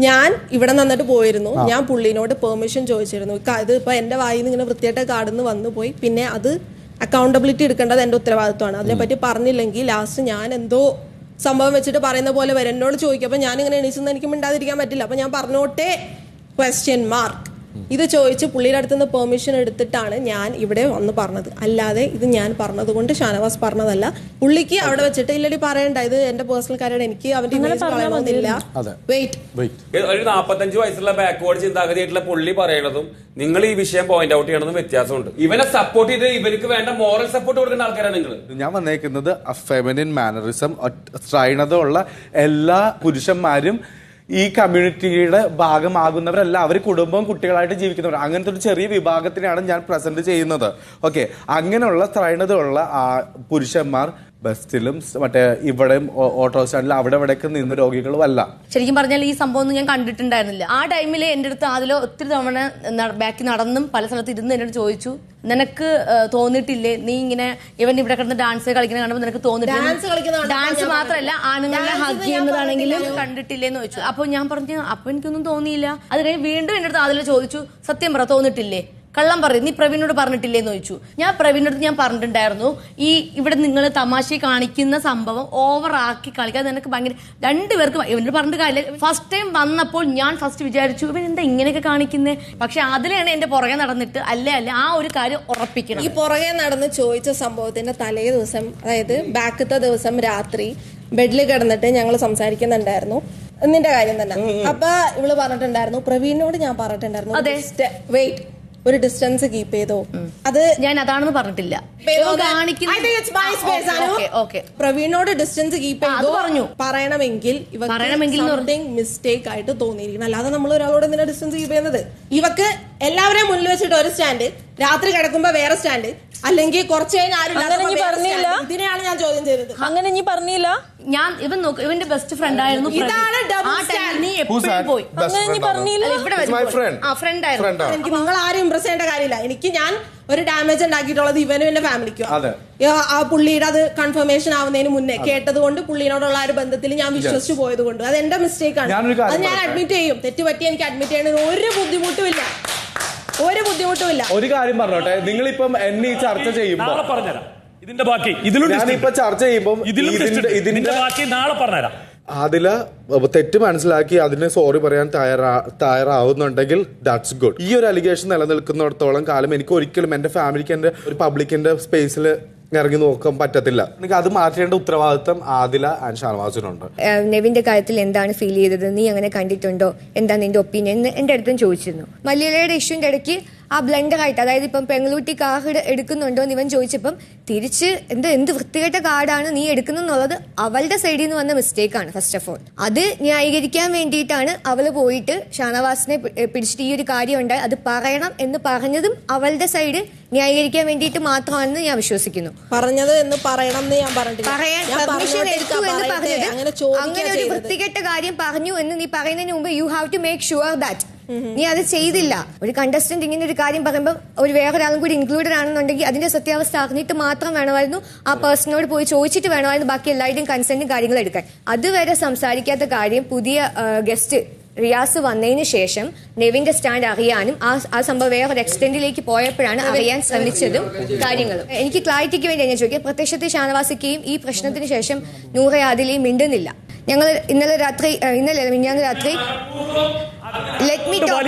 ഞാൻ ഇവിടെ നിന്നിട്ട് പോയിരുന്നു. ഞാൻ പുള്ളിനോട് പെർമിഷൻ ചോദിച്ചിരുന്നു. ഇത് ഇപ്പൊ എന്റെ വായിൽ നിന്ന് ഇങ്ങനെ വൃത്തിയായിട്ട് കാർഡിന്ന് വന്നു പോയി. പിന്നെ അത് അക്കൗണ്ടബിലിറ്റി എടുക്കേണ്ടത് എന്റെ ഉത്തരവാദിത്വമാണ്. അതിനെപ്പറ്റി പറഞ്ഞില്ലെങ്കിൽ ലാസ്റ്റ് ഞാൻ എന്തോ സംഭവം വെച്ചിട്ട് പറയുന്ന പോലെ വരും. എന്നോട് ചോദിക്കും. അപ്പൊ ഞാനിങ്ങനെ എണീച്ചെന്ന് എനിക്ക് മിണ്ടാതിരിക്കാൻ പറ്റില്ല. അപ്പൊ ഞാൻ പറഞ്ഞോട്ടെ ? ഇത് ചോദിച്ച് പുള്ളിയുടെ അടുത്ത് നിന്ന് പെർമിഷൻ എടുത്തിട്ടാണ് ഞാൻ ഇവിടെ വന്ന് പറഞ്ഞത്. അല്ലാതെ ഇത് ഞാൻ പറഞ്ഞത് കൊണ്ട് ഷാനവാസ് പറഞ്ഞതല്ല. പുള്ളിക്ക് അവിടെ വെച്ചിട്ട് ഇല്ലടി പറയണ്ട, ഇത് എന്റെ പേഴ്സണൽ കാര്യമാണ്, എനിക്ക് അവന്റെ ഇമേജ് കളയണമെന്നില്ല. വെയിറ്റ്, ഒരു 45 വയസ്സുള്ള ബാക്ക്വേർഡ് ചിന്താഗതിയായിട്ടുള്ള പുള്ളി പറയണതും നിങ്ങൾ ഈ വിഷയം പോയിന്റ് ഔട്ട് ചെയ്യണതും വ്യത്യാസമുണ്ട്. ഇവനെ സപ്പോർട്ട് ചെയ്ത് ഇവർക്ക് വേണ്ട മോറൽ സപ്പോർട്ട് കൊടുക്കുന്ന ആൾക്കാരാണ് നിങ്ങൾ. ഞാൻ വന്നേക്കുന്നത് ഫെമിനിൻ മാനറിസം സ്ത്രൈണതയുള്ള എല്ലാ പുരുഷന്മാരും ഈ കമ്മ്യൂണിറ്റിയുടെ ഭാഗമാകുന്നവരല്ല, അവർ കുടുംബവും കുട്ടികളായിട്ട് ജീവിക്കുന്നവർ, അങ്ങനത്തെ ഒരു ചെറിയ വിഭാഗത്തിനാണ് ഞാൻ പ്രസന്റ് ചെയ്യുന്നത്. ഓക്കെ, അങ്ങനെയുള്ള സ്ത്രൈണതയുള്ള പുരുഷന്മാർ ബസ്സിലും മറ്റേ ഇവിടെയും ഓട്ടോ സ്റ്റാൻഡിലും അവിടെ ഇവിടെയൊക്കെ നിന്ന് രോഗികളും അല്ല. ശരിക്കും പറഞ്ഞാൽ ഈ സംഭവം ഒന്നും ഞാൻ കണ്ടിട്ടുണ്ടായിരുന്നില്ല. ആ ടൈമിൽ എൻ്റെ അടുത്ത് അതിൽ ഒത്തിരി തവണ ബാക്കി നടന്നും പല സ്ഥലത്ത് ഇരുന്ന് എന്നോട് ചോദിച്ചു, നിനക്ക് തോന്നിയിട്ടില്ലേ നീ ഇങ്ങനെ ഇവൻ ഇവിടെ കിടന്ന് ഡാൻസ് കളിക്കുന്ന കാണുമ്പോൾ നിനക്ക് തോന്നിട്ടില്ല? ഡാൻസ് മാത്രമല്ല ആണുങ്ങളെ ഹഗ് ചെയ്യുന്നതാണെങ്കിലും കണ്ടിട്ടില്ലേന്ന് ചോദിച്ചു. അപ്പൊ ഞാൻ പറഞ്ഞു അപ്പൊ എനിക്കൊന്നും തോന്നിയില്ല. അത് കഴിഞ്ഞ് വീണ്ടും എൻ്റെ അടുത്ത് അതിൽ ചോദിച്ചു, സത്യം പറ തോന്നിട്ടില്ലേ, കള്ളം പറയും, നീ പ്രവീണിനോട് പറഞ്ഞിട്ടില്ലേന്ന് ചോദിച്ചു. ഞാൻ പ്രവീണിനോട് ഞാൻ പറഞ്ഞിട്ടുണ്ടായിരുന്നു, ഈ ഇവിടെ നിങ്ങൾ തമാശ കാണിക്കുന്ന സംഭവം ഓവർ ആക്കി കളിക്കാൻ നിനക്ക് ഭയങ്കര രണ്ടുപേർക്ക് ഇവനോട് പറഞ്ഞിട്ട് കാര്യമില്ല. ഫസ്റ്റ് ടൈം വന്നപ്പോൾ ഞാൻ ഫസ്റ്റ് വിചാരിച്ചു ഇവൻ എന്താ ഇങ്ങനെയൊക്കെ കാണിക്കുന്നേ, പക്ഷെ അതിലാണ് എന്റെ പുറകെ നടന്നിട്ട് അല്ലേ ആ ഒരു കാര്യം ഉറപ്പിക്കണം. ഈ പുറകെ നടന്ന് ചോദിച്ച സംഭവത്തിന്റെ തലേ ദിവസം, അതായത് ബാക്കത്തെ ദിവസം രാത്രി ബെഡിൽ കിടന്നിട്ട് ഞങ്ങൾ സംസാരിക്കുന്നുണ്ടായിരുന്നു നിന്റെ കാര്യം തന്നെ. അപ്പൊ ഇവള് പറഞ്ഞിട്ടുണ്ടായിരുന്നു, പ്രവീണിനോട് ഞാൻ പറഞ്ഞിട്ടുണ്ടായിരുന്നു വെയിറ്റ് ഒരു ഡിസ്റ്റൻസ് കീപ്പ് ചെയ്തോ. അത് ഞാൻ അതാണെന്ന് പറഞ്ഞിട്ടില്ല. പ്രവീണിനോട് ഡിസ്റ്റൻസ് കീപ്പ് ചെയ്തോ പറഞ്ഞു പറയണമെങ്കിൽ മിസ്റ്റേക്ക് ആയിട്ട് തോന്നിയിരിക്കണം. അല്ലാതെ നമ്മൾ ഒരാളോട് എന്തിനാ ഡിസ്റ്റൻസ് കീപ്പ് ചെയ്യുന്നത്? ഇവക്ക് എല്ലാവരെയും മുന്നിൽ വെച്ചിട്ട് ഒരു സ്റ്റാൻഡ്, രാത്രി കിടക്കുമ്പോ വേറെ സ്റ്റാൻഡ്, അല്ലെങ്കിൽ കുറച്ച് കഴിഞ്ഞ് ആരും ഇതിനെയാണ് ഞാൻ ചോദ്യം ചെയ്തത്. അങ്ങനെ നീ പറഞ്ഞില്ല. ഞാൻ ഇവൻ നോക്ക്, ഇവന്റെ ബെസ്റ്റ് ഫ്രണ്ട് ആയിരുന്നു. നീ എപ്പോഴും പോയി അങ്ങനെ നീ പറഞ്ഞില്ല. എനിക്ക് നിങ്ങൾ ആരും ഇംപ്രസ് ചെയ്യേണ്ട കാര്യമില്ല. എനിക്ക് ഞാൻ ഒരു ഡാമേജ് ഉണ്ടാക്കിയിട്ടുള്ളത് ഇവനും എന്റെ ഫാമിലിക്കും. ആ പുള്ളിയുടെ അത് കൺഫർമേഷൻ ആവുന്നതിന് മുന്നേ കേട്ടത് കൊണ്ട് പുള്ളിയോടുള്ള ഒരു ബന്ധത്തിൽ ഞാൻ വിശ്വസിച്ചു പോയത് കൊണ്ട് അത് എന്റെ മിസ്റ്റേക്ക് ആണ്. അത് ഞാൻ അഡ്മിറ്റ് ചെയ്യും. തെറ്റുപറ്റി എനിക്ക് അഡ്മിറ്റ് ചെയ്യണത് ഒരു ബുദ്ധിമുട്ടുമില്ല. ഒരു കാര്യം പറഞ്ഞോട്ടെ, നിങ്ങളിപ്പം എന്നെ ഈ ചർച്ച ചെയ്യുമ്പോൾ ഇതിന്റെ ബാക്കി ഇതിലും ചർച്ച ചെയ്യുമ്പോൾ ഇതിന്റെ ബാക്കി നാളെ പറഞ്ഞുതരാം. അതില തെറ്റ് മനസ്സിലാക്കി അതിന് സോറി പറയാൻ തയ്യാറാവുന്നുണ്ടെങ്കിൽ ദാറ്റ്സ് ഗുഡ്. ഈ ഒരു അലിഗേഷൻ നിലനിൽക്കുന്നിടത്തോളം കാലം എനിക്ക് ഒരിക്കലും എന്റെ ഫാമിലിക്ക് എന്റെ ഒരു പബ്ലിക്കിന്റെ സ്പേസിൽ ഇറങ്ങി നോക്കാൻ പറ്റത്തില്ല. എനിക്ക് അത് മാറ്റേണ്ട ഉത്തരവാദിത്തം ആദില ആൻഡ് ഷാനവാസിനുണ്ട്. നെവിന്റെ കാര്യത്തിൽ എന്താണ് ഫീൽ ചെയ്തത്, നീ അങ്ങനെ കണ്ടിട്ടുണ്ടോ, എന്താ നിന്റെ ഒപ്പീനിയൻ എന്റെ അടുത്തും ചോദിച്ചിരുന്നു. മലയാളിയുടെ ഇഷ്യൂന്റെ ഇടയ്ക്ക് ആ ബ്ലണ്ടറായിട്ട്, അതായത് ഇപ്പം പെങ്ങളൂട്ടി കാർഡ് എടുക്കുന്നുണ്ടോ എന്ന് ഇവൻ ചോദിച്ചപ്പം തിരിച്ച് എന്ത് വൃത്തികെട്ട കാർഡാണ് നീ എടുക്കുന്നുള്ളത് അവളുടെ സൈഡിൽ നിന്ന് വന്ന മിസ്റ്റേക്കാണ്. ഫസ്റ്റ് ഓഫ് ഓൾ അത് ന്യായീകരിക്കാൻ വേണ്ടിയിട്ടാണ് അവള് പോയിട്ട് ഷാനവാസിനെ പിടിച്ചിട്ട് ഈ ഒരു കാര്യം ഉണ്ടായി അത് പറയണം എന്ന് പറഞ്ഞതും അവളുടെ സൈഡ് ന്യായീകരിക്കാൻ വേണ്ടിയിട്ട് മാത്രമാണെന്ന് ഞാൻ വിശ്വസിക്കുന്നു. പറഞ്ഞത് എന്ന് പറയണം എന്ന് ഞാൻ പറയാൻ പെർമിഷൻ എടുത്തു എന്ന് പറഞ്ഞത്, അങ്ങനെ ഒരു വൃത്തികെട്ട കാര്യം പറഞ്ഞു എന്ന് നീ പറയുന്നതിന് മുമ്പ് you have to make sure that നീ അത് ചെയ്തില്ല. ഒരു കണ്ടസ്റ്റന്റ് ഇങ്ങനെ ഒരു കാര്യം പറയുമ്പോൾ ഒരു വേറൊരാളും കൂടി ഇൻക്ലൂഡഡ് ആണെന്നുണ്ടെങ്കിൽ അതിന്റെ സത്യാവസ്ഥ അറിഞ്ഞിട്ട് മാത്രം വേണമായിരുന്നു ആ പേഴ്സണോട് പോയി ചോദിച്ചിട്ട് വേണമായിരുന്നു ബാക്കി എല്ലാവരുടെയും കൺസെന്റും കാര്യങ്ങൾ എടുക്കാൻ. അതുവരെ സംസാരിക്കാത്ത കാര്യം പുതിയ ഗസ്റ്റ് റിയാസ് വന്നതിന് ശേഷം നെവിന്റെ സ്റ്റാൻഡ് അറിയാനും ആ സംഭവം വേറൊരു എക്സ്റ്റെൻഡിലേക്ക് പോയപ്പോഴാണ് അറിയാൻ ശ്രമിച്ചതും കാര്യങ്ങളും. എനിക്ക് ക്ലാരിറ്റിക്ക് വേണ്ടി ഞാൻ ചോദിക്കാം, പ്രത്യക്ഷത്തിൽ ഷാനവാസിക്കയും ഈ പ്രശ്നത്തിന് ശേഷം നൂറ ആദിലയും മിണ്ടുന്നില്ല. ഞങ്ങൾ ഇന്നലെ മിനിഞ്ഞാന്ന് രാത്രി let me talk.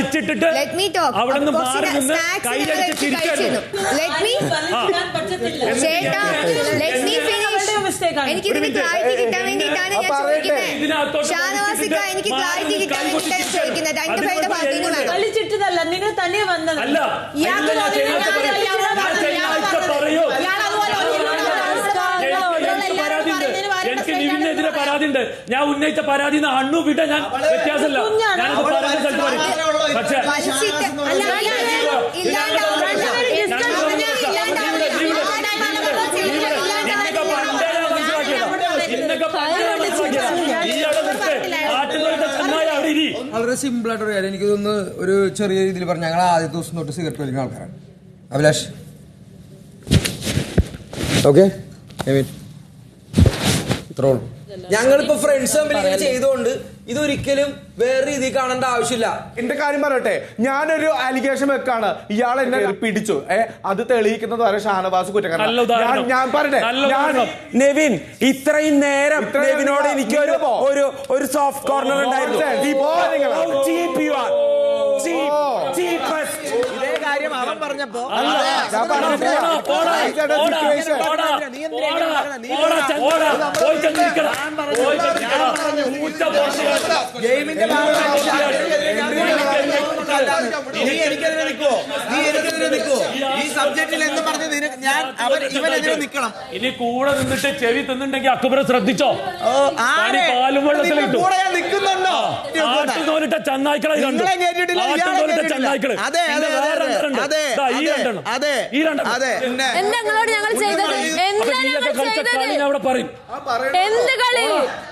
എനിക്ക് ഇതിന് ക്ലാരിറ്റി കിട്ടാൻ വേണ്ടിയിട്ടാണ് ഞാൻ ചോദിക്കുന്നത്. ഷാനവാസിക്ക എനിക്ക് ക്ലാരിറ്റി കിട്ടാൻ വേണ്ടിയിട്ടാണ് ചോദിക്കുന്നത്. രണ്ടുപേരുടെ ഭാഗത്തുനിന്ന് വേണം. കളിച്ചിട്ടതല്ല, നിങ്ങൾ തന്നെ വന്നത്. എനിക്ക് നിവിനെതിരെ പരാതി ഉണ്ട്. ഞാൻ ഉന്നയിച്ച പരാതി അണ്ണു വിട്ട ഞാൻ വ്യത്യാസമല്ല. ഞാനത് പറയുന്ന സ്ഥലത്ത് പറയും. പക്ഷേ വളരെ സിമ്പിൾ ആയിട്ട് പറയാം. എനിക്ക് തോന്നുന്നു ഒരു ചെറിയ രീതിയിൽ പറഞ്ഞു, ഞങ്ങൾ ആദ്യത്തെ ദിവസം തൊട്ട് സിഗരറ്റ് വലിക്കുന്ന ആൾക്കാരാണ്. അഭിലാഷ് ഓക്കെ, ഞങ്ങളിപ്പോ ഫ്രണ്ട്സ് തമ്മിൽ ചെയ്തുകൊണ്ട് ഇതൊരിക്കലും വേറെ രീതിയിൽ കാണേണ്ട ആവശ്യമില്ല. എന്റെ കാര്യം പറയട്ടെ, ഞാനൊരു അലിഗേഷൻ വെക്കാണ്, ഇയാൾ എന്നെ പിടിച്ചു, അത് തെളിയിക്കുന്നത് വരെ ഷാനവാസ് കുറ്റക്കാരൻ. ഞാൻ പറയട്ടെ, നെവിൻ ഇത്രയും നേരം നെവിനോട് എനിക്ക് ഒരു സോഫ്റ്റ് കോർണർ ഉണ്ടായിരുന്നു. പറഞ്ഞപ്പോ ഗെയിമിന്റെ നീ എനിക്കെതിരെ നിൽക്കുവോ? നീ എനിക്കെതിരെ നിൽക്കുവോ? ഈ സബ്ജക്റ്റിൽ എന്ന് പറഞ്ഞത് ഞാൻ ഇവനെതിരെ നിൽക്കണം. ഇനി കൂടെ നിന്നിട്ട് ചെവി തിന്നുണ്ടെങ്കിൽ അക്ബറെ ശ്രദ്ധിച്ചോ. പാലും വെള്ളത്തിലിട്ടു നിൽക്കുന്നുണ്ടോ? ചങ്ങായിക്കളെ ചങ്ങായിക്കള്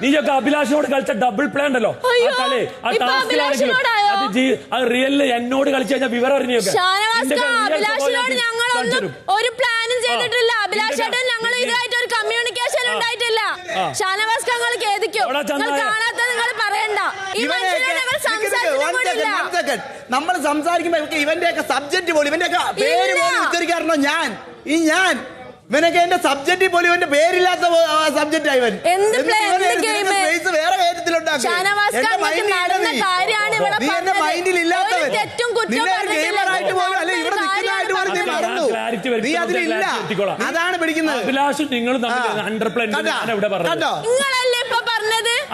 നീയൊക്കെ അഭിലാഷിനോട് കളിച്ച ഡബിൾ പ്ലേ ഉണ്ടല്ലോ ആ കളി ആ ടാസ്കിലാണെങ്കിലും അത് റിയലില് എന്നോട് കളിച്ചു കഴിഞ്ഞാൽ വിവരം അറിഞ്ഞൊക്കെ ഒരു പ്ലാനും ചെയ്തിട്ടില്ല. അഭിലാഷേട്ടൻ ഞങ്ങൾ ഇതായിട്ട് ഒരു കമ്മ്യൂണിക്കേഷൻ ഉണ്ടായിട്ടില്ല. ഷാനവാസ് ഞങ്ങൾ ഖേദിക്കും. കാണാത്ത നിങ്ങൾ പറയണ്ട. ഈ മനുഷ്യനെ ഞങ്ങൾ സംസാരിച്ചിട്ടില്ല. നമ്മൾ സംസാരിക്കുമ്പോ ഇവന്റെയൊക്കെ സബ്ജക്ട് പോലും ഇവന്റെയൊക്കെ പേര് പോലും ഉച്ചരിക്കാറുണ്ടോ? ഞാൻ ഇവനൊക്കെ എന്റെ സബ്ജക്റ്റിൽ പോലും ഇവന്റെ പേരില്ലാത്ത സബ്ജക്റ്റ് ഇവൻ വേറെ കാര്യത്തിലുണ്ടാക്കും. മൈൻഡിൽ ഇല്ലാത്തവൻ ഗെയിമറായിട്ട് പോലും അല്ലെ ഇവിടെ നിൽക്കുന്നതായിട്ട് പോലും നീ മറന്നു. നീ അതിലില്ല. അതാണ് പിടിക്കുന്നത്. അഭിലാഷും നിങ്ങൾ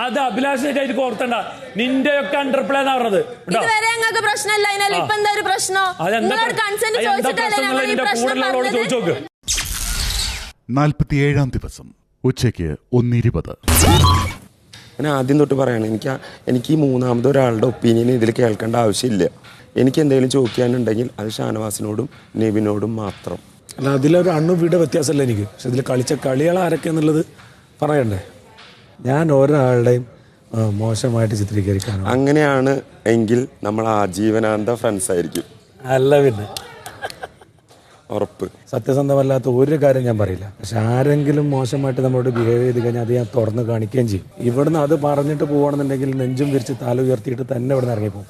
അത് അഭിലാഷിനെ ആയിട്ട് ഓർത്തണ്ട. നിന്റെ ഒക്കെ അണ്ടർ പ്ലേ എന്നാ പറഞ്ഞത്. ഇതുവരെ ഞങ്ങൾക്ക് പ്രശ്നമില്ല. അതിനല്ല ഇപ്പൊ എന്താ ഒരു പ്രശ്നം? നിങ്ങളോട് കൺസെന്റ് ചോദിച്ചിട്ടല്ലേ ഞങ്ങൾ ഈ പ്രശ്നം പറഞ്ഞത്. 47-ാം ദിവസം ഉച്ചയ്ക്ക് 1:20. ഞാൻ ആദ്യം തൊട്ട് പറയണം, എനിക്ക് ഈ മൂന്നാമത് ഒരാളുടെ ഒപ്പീനിയൻ ഇതിൽ കേൾക്കേണ്ട ആവശ്യമില്ല. എനിക്ക് എന്തെങ്കിലും ചോദിക്കാനുണ്ടെങ്കിൽ അത് ഷാനവാസിനോടും നെവിനോടും മാത്രം. അല്ല, അതിലൊരു അണ്ണുവിട വ്യത്യാസമല്ല എനിക്ക്. പക്ഷെ ഇതിൽ കളിച്ച കളികൾ ആരൊക്കെ എന്നുള്ളത് പറയണ്ടേ. ഞാൻ ഒരാളുടെയും മോശമായിട്ട് ചിത്രീകരിക്കാൻ അങ്ങനെയാണ് എങ്കിൽ നമ്മൾ ആജീവനാന്ത ഫ്രണ്ട്സ് ആയിരിക്കും. അല്ല പിന്നെ ഉറപ്പ്. സത്യസന്ധമല്ലാത്ത ഒരു കാര്യം ഞാൻ പറയില്ല. പക്ഷെ ആരെങ്കിലും മോശമായിട്ട് നമ്മളോട് ബിഹേവ് ചെയ്ത് കഴിഞ്ഞാൽ അത് ഞാൻ തുറന്ന് കാണിക്കുകയും ചെയ്യും. ഇവിടുന്ന് അത് പറഞ്ഞിട്ട് പോകണമെന്നുണ്ടെങ്കിൽ നെഞ്ചും വിരിച്ച് തല ഉയർത്തിയിട്ട് തന്നെ ഇവിടുന്ന് ഇറങ്ങിപ്പോകും.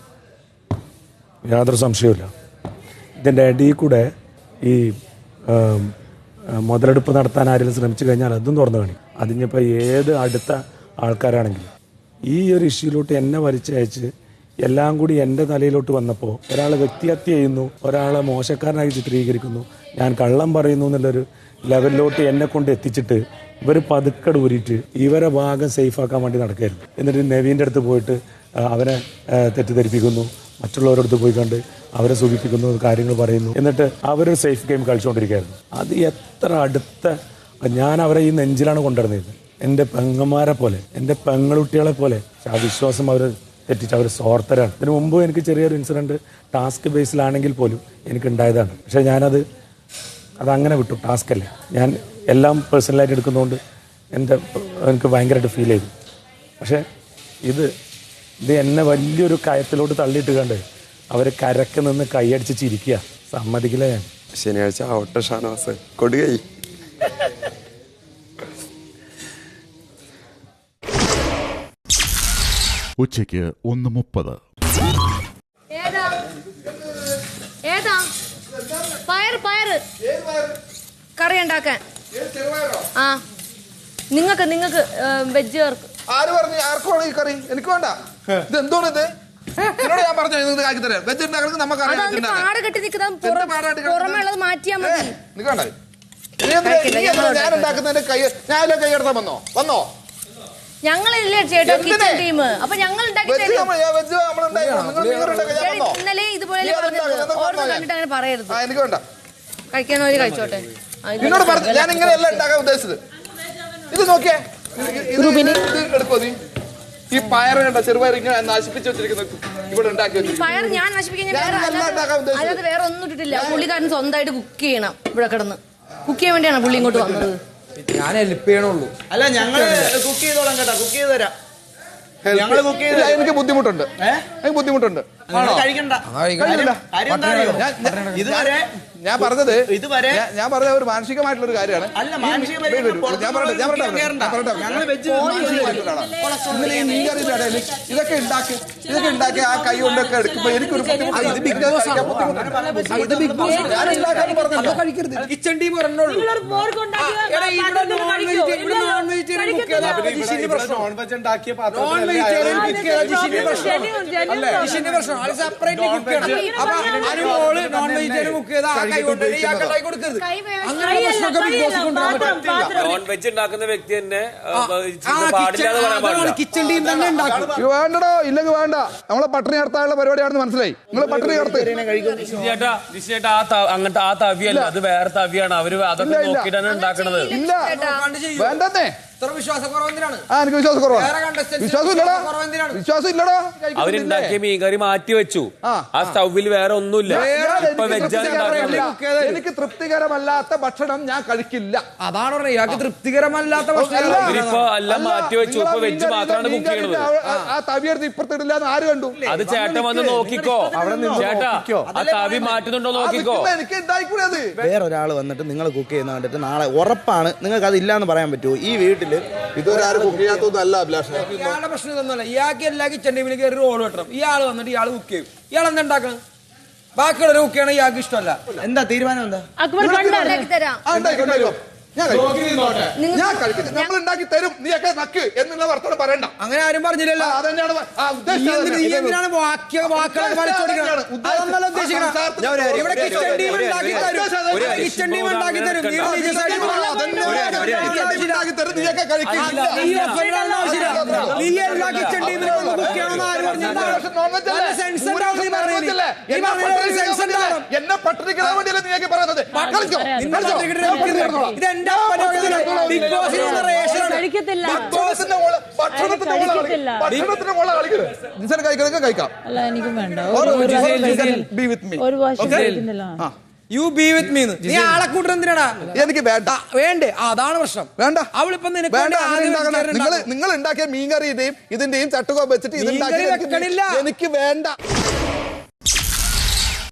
യാതൊരു സംശയവുമില്ല. ഇതിൻ്റെ ഇടയിൽ കൂടെ ഈ മുതലെടുപ്പ് നടത്താൻ ആരെങ്കിലും ശ്രമിച്ചു കഴിഞ്ഞാൽ അതും തുറന്നു കാണിക്കും. അതിനിപ്പോൾ ഏത് അടുത്ത ആൾക്കാരാണെങ്കിലും ഈ ഒരു ഇഷ്യൂലോട്ട് എന്നെ വലിച്ചയച്ച് എല്ലാം കൂടി എൻ്റെ തലയിലോട്ട് വന്നപ്പോൾ ഒരാളെ വ്യക്തിഹത്യ ചെയ്യുന്നു, ഒരാളെ മോശക്കാരനായി ചിത്രീകരിക്കുന്നു, ഞാൻ കള്ളം പറയുന്നു എന്നുള്ളൊരു ലെവലിലോട്ട് എന്നെ കൊണ്ട് എത്തിച്ചിട്ട് ഇവർ പതുക്കട് ഊരിയിട്ട് ഇവരെ ഭാഗം സേഫാക്കാൻ വേണ്ടി നടക്കുകയായിരുന്നു. എന്നിട്ട് നെവീൻ്റെ അടുത്ത് പോയിട്ട് അവനെ തെറ്റിദ്ധരിപ്പിക്കുന്നു, മറ്റുള്ളവരടുത്ത് പോയി കണ്ട് അവരെ സൂചിപ്പിക്കുന്നു, കാര്യങ്ങൾ പറയുന്നു. എന്നിട്ട് അവരൊരു സേഫ് ഗെയിം കളിച്ചുകൊണ്ടിരിക്കുകയായിരുന്നു. അത് എത്ര അടുത്ത ഞാൻ അവരെ ഈ നെഞ്ചിലാണ് കൊണ്ടുവരുന്നത്. എൻ്റെ പെങ്ങന്മാരെ പോലെ, എൻ്റെ പെങ്ങളുട്ടികളെ പോലെ. ആ വിശ്വാസം അവർ തെറ്റിച്ച് അവർ സ്വാർത്ഥരാണ്. ഇതിനു മുമ്പ് എനിക്ക് ചെറിയൊരു ഇൻസിഡൻറ്റ് ടാസ്ക് ബേസിലാണെങ്കിൽ പോലും എനിക്കുണ്ടായതാണ്. പക്ഷേ അതങ്ങനെ വിട്ടു. ടാസ്ക് അല്ലേ, ഞാൻ എല്ലാം പേഴ്സണലായിട്ട് എടുക്കുന്നതുകൊണ്ട് എനിക്ക് ഭയങ്കരമായിട്ട് ഫീൽ ചെയ്തു. പക്ഷേ ഇത് എന്നെ വലിയൊരു കയത്തിലോട്ട് തള്ളിയിട്ട് കണ്ട് അവർ കരക്ക് നിന്ന് കൈയടിച്ച് ചിരിക്കുക. സമ്മതിക്കില്ല ഞാൻ. ശനിയാഴ്ച ആവട്ടെ ഷാനവാസ്, കൊടുകൈ. ഉച്ചയ്ക്ക് 1:30. കറി ഉണ്ടാക്കാൻ നിങ്ങൾക്ക് വെജ് ആര് പറഞ്ഞു? ആർക്ക് വേണം ഈ കറി? എനിക്ക് വേണ്ട. ഇത് എന്തോന്ന് ഇത്? ഞാൻ പറഞ്ഞു ആക്കി തരാം. വെജ് ഉണ്ടാക്കുന്നത് നമുക്ക് മാറ്റിയാൽ മതി. ഞാൻ ഉണ്ടാക്കുന്നതിന്റെ ഞാൻ കൈയെടുത്താൽ വന്നോ ഞങ്ങളില്ലേ ചേട്ടാ കിച്ചൺ ടീം. അപ്പൊ ഞങ്ങൾ ഇന്നലെ ഇതുപോലെ കണ്ടിട്ട് അങ്ങനെ പറയരുത്. എനിക്ക് വേണ്ട. കഴിക്കാനവര് കഴിച്ചോട്ടെ. എന്നോട് പറഞ്ഞു ഞാൻ ഇങ്ങനെയല്ല ഉണ്ടാക്കാൻ ഉദ്ദേശിച്ചത്. ഇത് നോക്കിയേ, എടുക്കോ നീ? ഈ പയർ കണ്ട ചെറുപയർ ഇങ്ങനെ നശിപ്പിച്ചു വെച്ചിരിക്കുന്നത് ഇവിടെ ഉണ്ടാക്കി വെച്ചിരിക്കുന്നു. പയർ ഞാൻ നശിപ്പിക്കാൻ അല്ലാതെ വേറെ ഒന്നും ഇട്ടിട്ടില്ല. പുള്ളിക്കാരൻ സ്വന്തമായിട്ട് കുക്ക് ചെയ്യണം. ഇവിടെ കിടന്ന് കുക്ക് ചെയ്യാൻ വേണ്ടിയാണ് പുള്ളി ഇങ്ങോട്ട് വന്നത്. ഞാൻ ഹെൽപ്പ് ചെയ്യണുള്ളൂ. അല്ല, ഞങ്ങള് കുക്ക് ചെയ്തോളാം കേട്ടോ. കുക്ക് ചെയ്ത് തരാം. ഞങ്ങള് കുക്ക് ചെയ്ത് എനിക്ക് ബുദ്ധിമുട്ടുണ്ട്. കഴിക്കണ്ട. ഇതുവരെ ഞാൻ പറഞ്ഞത് ഒരു മാനസികമായിട്ടുള്ള ഒരു കാര്യമാണ്. ഇതൊക്കെ ഉണ്ടാക്കി ആ കൈ കൊണ്ടൊക്കെ എടുക്കുമ്പോ എനിക്കൊരു കിച്ചൺ ടീം പറഞ്ഞോളൂ. ആള് സെപ്പറേറ്റ് കുക്ക് ചെയ്യണം. അപ്പൊ അനുമോള് നോൺ വെജിറ്റേറിയൻ കുക്ക് ചെയ്ത ആ കൈ കൊണ്ട് ഇയാൾക്കായി കൊടുക്കരുത്. അങ്ങനെ പ്രശ്നമൊക്കെ ബിഗ് ബോസ് കൊണ്ടുവരാൻ നോൺ വെജ് ഉണ്ടാക്കുന്ന വ്യക്തി തന്നെ പാടില്ലാതെ പറയാൻ പാടില്ല. കിച്ചൺ ടീം തന്നെ ഉണ്ടാക്കും. വേണ്ടടോ, ഇല്ലെങ്കിൽ വേണ്ട. നമ്മളെ പട്ടിണി നടത്താനുള്ള പരിപാടിയാണെന്ന് മനസ്സിലായി. നിങ്ങൾ പട്ടിണി നടത്ത് ചേട്ടാ. അങ്ങനത്തെ ആ തവിയല്ല, അത് വേറെ തവിയാണ്. അവര് അതൊക്കെ നോക്കിയിട്ടാണ് ഉണ്ടാക്കണത്. ഇല്ല, വേണ്ടേ. വിശ്വാസക്കുറവെന്തിനാണ്? എനിക്ക് വിശ്വാസം കുറവാണ്. വിശ്വാസം ഇല്ലടോ. അവരുണ്ടാക്കിയ മീൻകറി മാറ്റി വെച്ചു. ആ സ്റ്റൗവിൽ വേറെ ഒന്നുമില്ല. ഇപ്പൊ വെജാണ് ഉണ്ടാക്കുന്നത്. എനിക്ക് തൃപ്തികരമല്ലാത്ത ഭക്ഷണം ഞാൻ കഴിക്കില്ല. അതാണ് പറഞ്ഞത്, ഇയാൾക്ക് തൃപ്തികരമല്ലാത്ത ഭക്ഷണം. ഇവരിപ്പോ എല്ലാം മാറ്റി വെച്ചു. ഇപ്പൊ വെജ് മാത്രമാണ് കുക്ക് ചെയ്യണത്. ആ തവിയെടുത്ത് ഇപ്പുറത്തിടില്ല എന്ന് ആര് കണ്ടു? അത് ചേട്ടൻ വന്ന് നോക്കിക്കോ. ചേട്ടാ, ആ തവി മാറ്റുന്നുണ്ടോ നോക്കിക്കോ. എനിക്ക് ഉണ്ടായിക്കൂടത്. വേറൊരാൾ വന്നിട്ട് നിങ്ങൾ കുക്ക് ചെയ്യുന്ന കണ്ടിട്ട് നാളെ ഉറപ്പാണ് നിങ്ങൾക്ക് അത് ഇല്ലാന്ന് പറയാൻ പറ്റുമോ? ഈ വീട്ടിൽ ഇതുവരെ ആരും കുക്ക് ചെയ്യാത്തതല്ല അഭിലാഷ്. ഇയാളുടെ പ്രശ്നം ഇതൊന്നുമല്ല. ഇയാൾക്ക് എല്ലാ കിച്ചൺ ടീമിൽ കയറി റോൾ വെട്ടണം. ഇയാൾ വന്നിട്ട് ഇയാൾ കുക്ക് ചെയ്യും. ഇയാൾ എന്താ ഉണ്ടാക്കണം? ബാക്കിയുള്ളവർ കുക്ക് ചെയ്യണം. ഇയാൾക്ക് ഇഷ്ടമല്ല. എന്താ തീരുമാനം? എന്താ ഞാൻ കഴിക്കില്ല. നമ്മൾ ഉണ്ടാക്കി തരും, നീയൊക്കെ നക്ക് എന്നുള്ള വർത്തമാനം പറയണ്ട. അങ്ങനെ ആരും പറഞ്ഞില്ലല്ലോ. അതന്നെയാണ് ഇവിടെ കിച്ചൺ ടീം ഉണ്ടാക്കി തരും. കിച്ചൺ ടീം ഉണ്ടാക്കി തരും. നീയൊക്കെ കഴിക്കില്ല. നീ എല്ലാ കിച്ചൺ ടീമിലും കുക്ക് ചെയ്യണമെന്ന് ആര് പറഞ്ഞു? എന്നെ പട്ടിണിക്കാൻ വേണ്ടിയല്ലേ നീയൊക്കെ പറയുന്നത്? ഇതെന്റെ ബിഗ് ബോസിനുള്ള റേഷനാണ്. ഭക്ഷണത്തിന്റെ മോളെ കളിക്കരുത്. കഴിക്കാം. അല്ല, എനിക്കും വേണ്ട. You be with me. നീ ആളെ കൂട്ടർ എന്തിനാടാ? എനിക്ക് വേണ്ട. വേണ്ടേ? അതാണ് പ്രശ്നം. വേണ്ട. അവളിപ്പം നിങ്ങൾ ഉണ്ടാക്കിയ മീൻകറിയുടെയും ഇതിന്റെയും ചട്ടുകോ വെച്ചിട്ട് വെക്കണില്ല. എനിക്ക് വേണ്ട.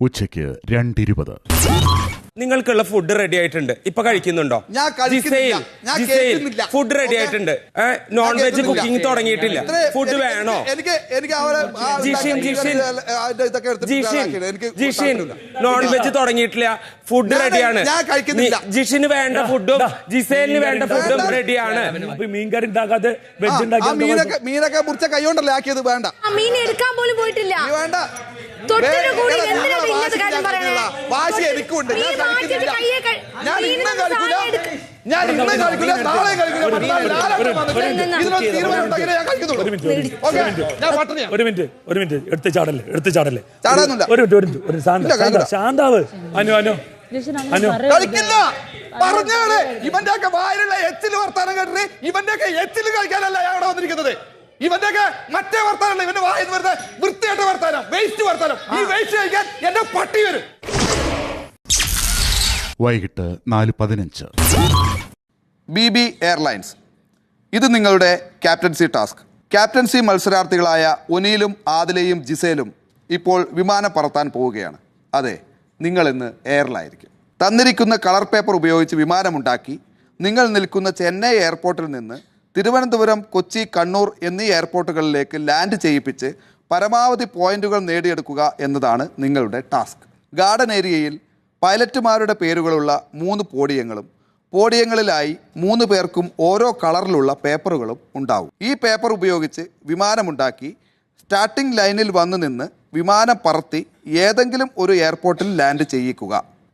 ഉച്ചയ്ക്ക് 2:20. നിങ്ങൾക്കുള്ള ഫുഡ് റെഡി ആയിട്ടുണ്ട്. ഇപ്പൊ കഴിക്കുന്നുണ്ടോ? ഫുഡ് റെഡി ആയിട്ടുണ്ട്. നോൺ വെജ് കുക്കിംഗ് തുടങ്ങിയിട്ടില്ല. ഫുഡ് വേണോ? ജിഷിൻ നോൺ വെജ് തുടങ്ങിയിട്ടില്ല. ഫുഡ് റെഡിയാണ്. ജിഷിന് വേണ്ട ഫുഡും ജിസേലിന് വേണ്ട ഫുഡും റെഡിയാണ്. മീൻകറി ഉണ്ടാക്കാതെ വെജ് ഉണ്ടാക്കി മീനൊക്കെ മുറിച്ച കൈ കൊണ്ടല്ലേ ആക്കിയത്? വേണ്ട. മീൻ എടുക്കാൻ പോലും പോയിട്ടില്ല. വേണ്ട. വാശി എനിക്കുണ്ട്. ഞാൻ ഇന്നും കഴിക്കില്ല. നാളെ കഴിക്കില്ല. ഒരു മിനിറ്റ് എടുത്ത് ചാടല്ലേ. ചാടാന്നില്ല. ശാന്താവ്. കഴിക്കില്ല. പറഞ്ഞാണ് ഇവന്റെ ഒക്കെ വായിലുള്ള എച്ചില് വർത്താനം കേട്ടിട്ട് ഇവന്റെ ഒക്കെ എച്ചില് കഴിക്കാനല്ല ഞാൻ ഇവിടെ വന്നിരിക്കുന്നത്. ഇവന്റെയൊക്കെ മറ്റേ വർത്താനല്ല. ഇവന്റെ വായിൽ വരുന്ന വൃത്തിയായിട്ട വർത്താനം, വേസ്റ്റ് വർത്താനം. ഈ വേസ്റ്റ് കഴിക്കാൻ എന്റെ പട്ടി വരും. വൈകിട്ട് 4:15. BB airlines. ഇത് നിങ്ങളുടെ ക്യാപ്റ്റൻസി ടാസ്ക്. ക്യാപ്റ്റൻസി മത്സരാർത്ഥികളായ ഒനീലും ആദിലയും ജിസേലും ഇപ്പോൾ വിമാനം പറത്താൻ പോവുകയാണ്. അതെ, നിങ്ങൾ ഇന്ന് എയറിലായിരിക്കും. തന്നിരിക്കുന്ന കളർ പേപ്പർ ഉപയോഗിച്ച് വിമാനമുണ്ടാക്കി നിങ്ങൾ നിൽക്കുന്ന ചെന്നൈ എയർപോർട്ടിൽ നിന്ന് തിരുവനന്തപുരം, കൊച്ചി, കണ്ണൂർ എന്നീ എയർപോർട്ടുകളിലേക്ക് ലാൻഡ് ചെയ്യിപ്പിച്ച് പരമാവധി പോയിന്റുകൾ നേടിയെടുക്കുക എന്നതാണ് നിങ്ങളുടെ ടാസ്ക്. ഗാർഡൻ ഏരിയയിൽ പൈലറ്റുമാരുടെ പേരുകളുള്ള 3 പോഡിയങ്ങളും പോഡിയങ്ങളിലായി 3 പേർക്കും ഓരോ കളറിലുള്ള പേപ്പറുകളും ഉണ്ടാവും. ഈ പേപ്പർ ഉപയോഗിച്ച് വിമാനമുണ്ടാക്കി സ്റ്റാർട്ടിംഗ് ലൈനിൽ വന്നു നിന്ന് വിമാനം പറത്തി ഏതെങ്കിലും ഒരു എയർപോർട്ടിൽ ലാൻഡ് ചെയ്യിക്കുക.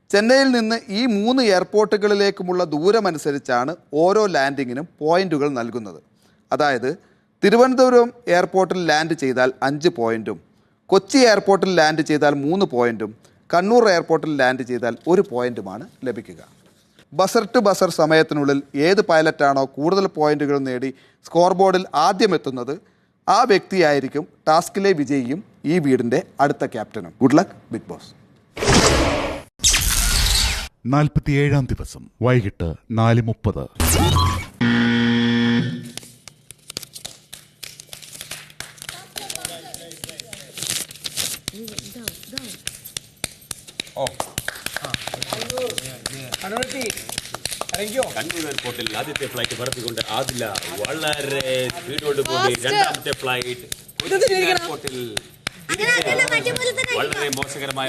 ചെന്നൈയിൽ നിന്ന് ഈ 3 എയർപോർട്ടുകളിലേക്കുമുള്ള ദൂരമനുസരിച്ചാണ് ഓരോ ലാൻഡിങ്ങിനും പോയിന്റുകൾ നൽകുന്നത്. അതായത് തിരുവനന്തപുരം എയർപോർട്ടിൽ ലാൻഡ് ചെയ്താൽ 5 പോയിന്റും, കൊച്ചി എയർപോർട്ടിൽ ലാൻഡ് ചെയ്താൽ 3 പോയിന്റും, കണ്ണൂർ എയർപോർട്ടിൽ ലാൻഡ് ചെയ്താൽ 1 പോയിന്റുമാണ് ലഭിക്കുക. ബസർ ടു ബസർ സമയത്തിനുള്ളിൽ ഏത് പൈലറ്റാണോ കൂടുതൽ പോയിന്റുകൾ നേടി സ്കോർ ബോർഡിൽ ആദ്യം എത്തുന്നത് ആ വ്യക്തിയായിരിക്കും ടാസ്കിലെ വിജയിയും ഈ വീടിൻ്റെ അടുത്ത ക്യാപ്റ്റനും. Good luck Bigg Boss. 47-ാം ദിവസം വൈകിട്ട് 4:30. കണ്ണൂർ എയർപോർട്ടിൽ ആദ്യത്തെ ഫ്ലൈറ്റ് പറത്തിക്കൊണ്ട് ആദില വളരെ സ്പീഡോട് കൂടി രണ്ടാമത്തെ ഫ്ലൈറ്റ് എയർപോർട്ടിൽ വളരെ മോശകരമായ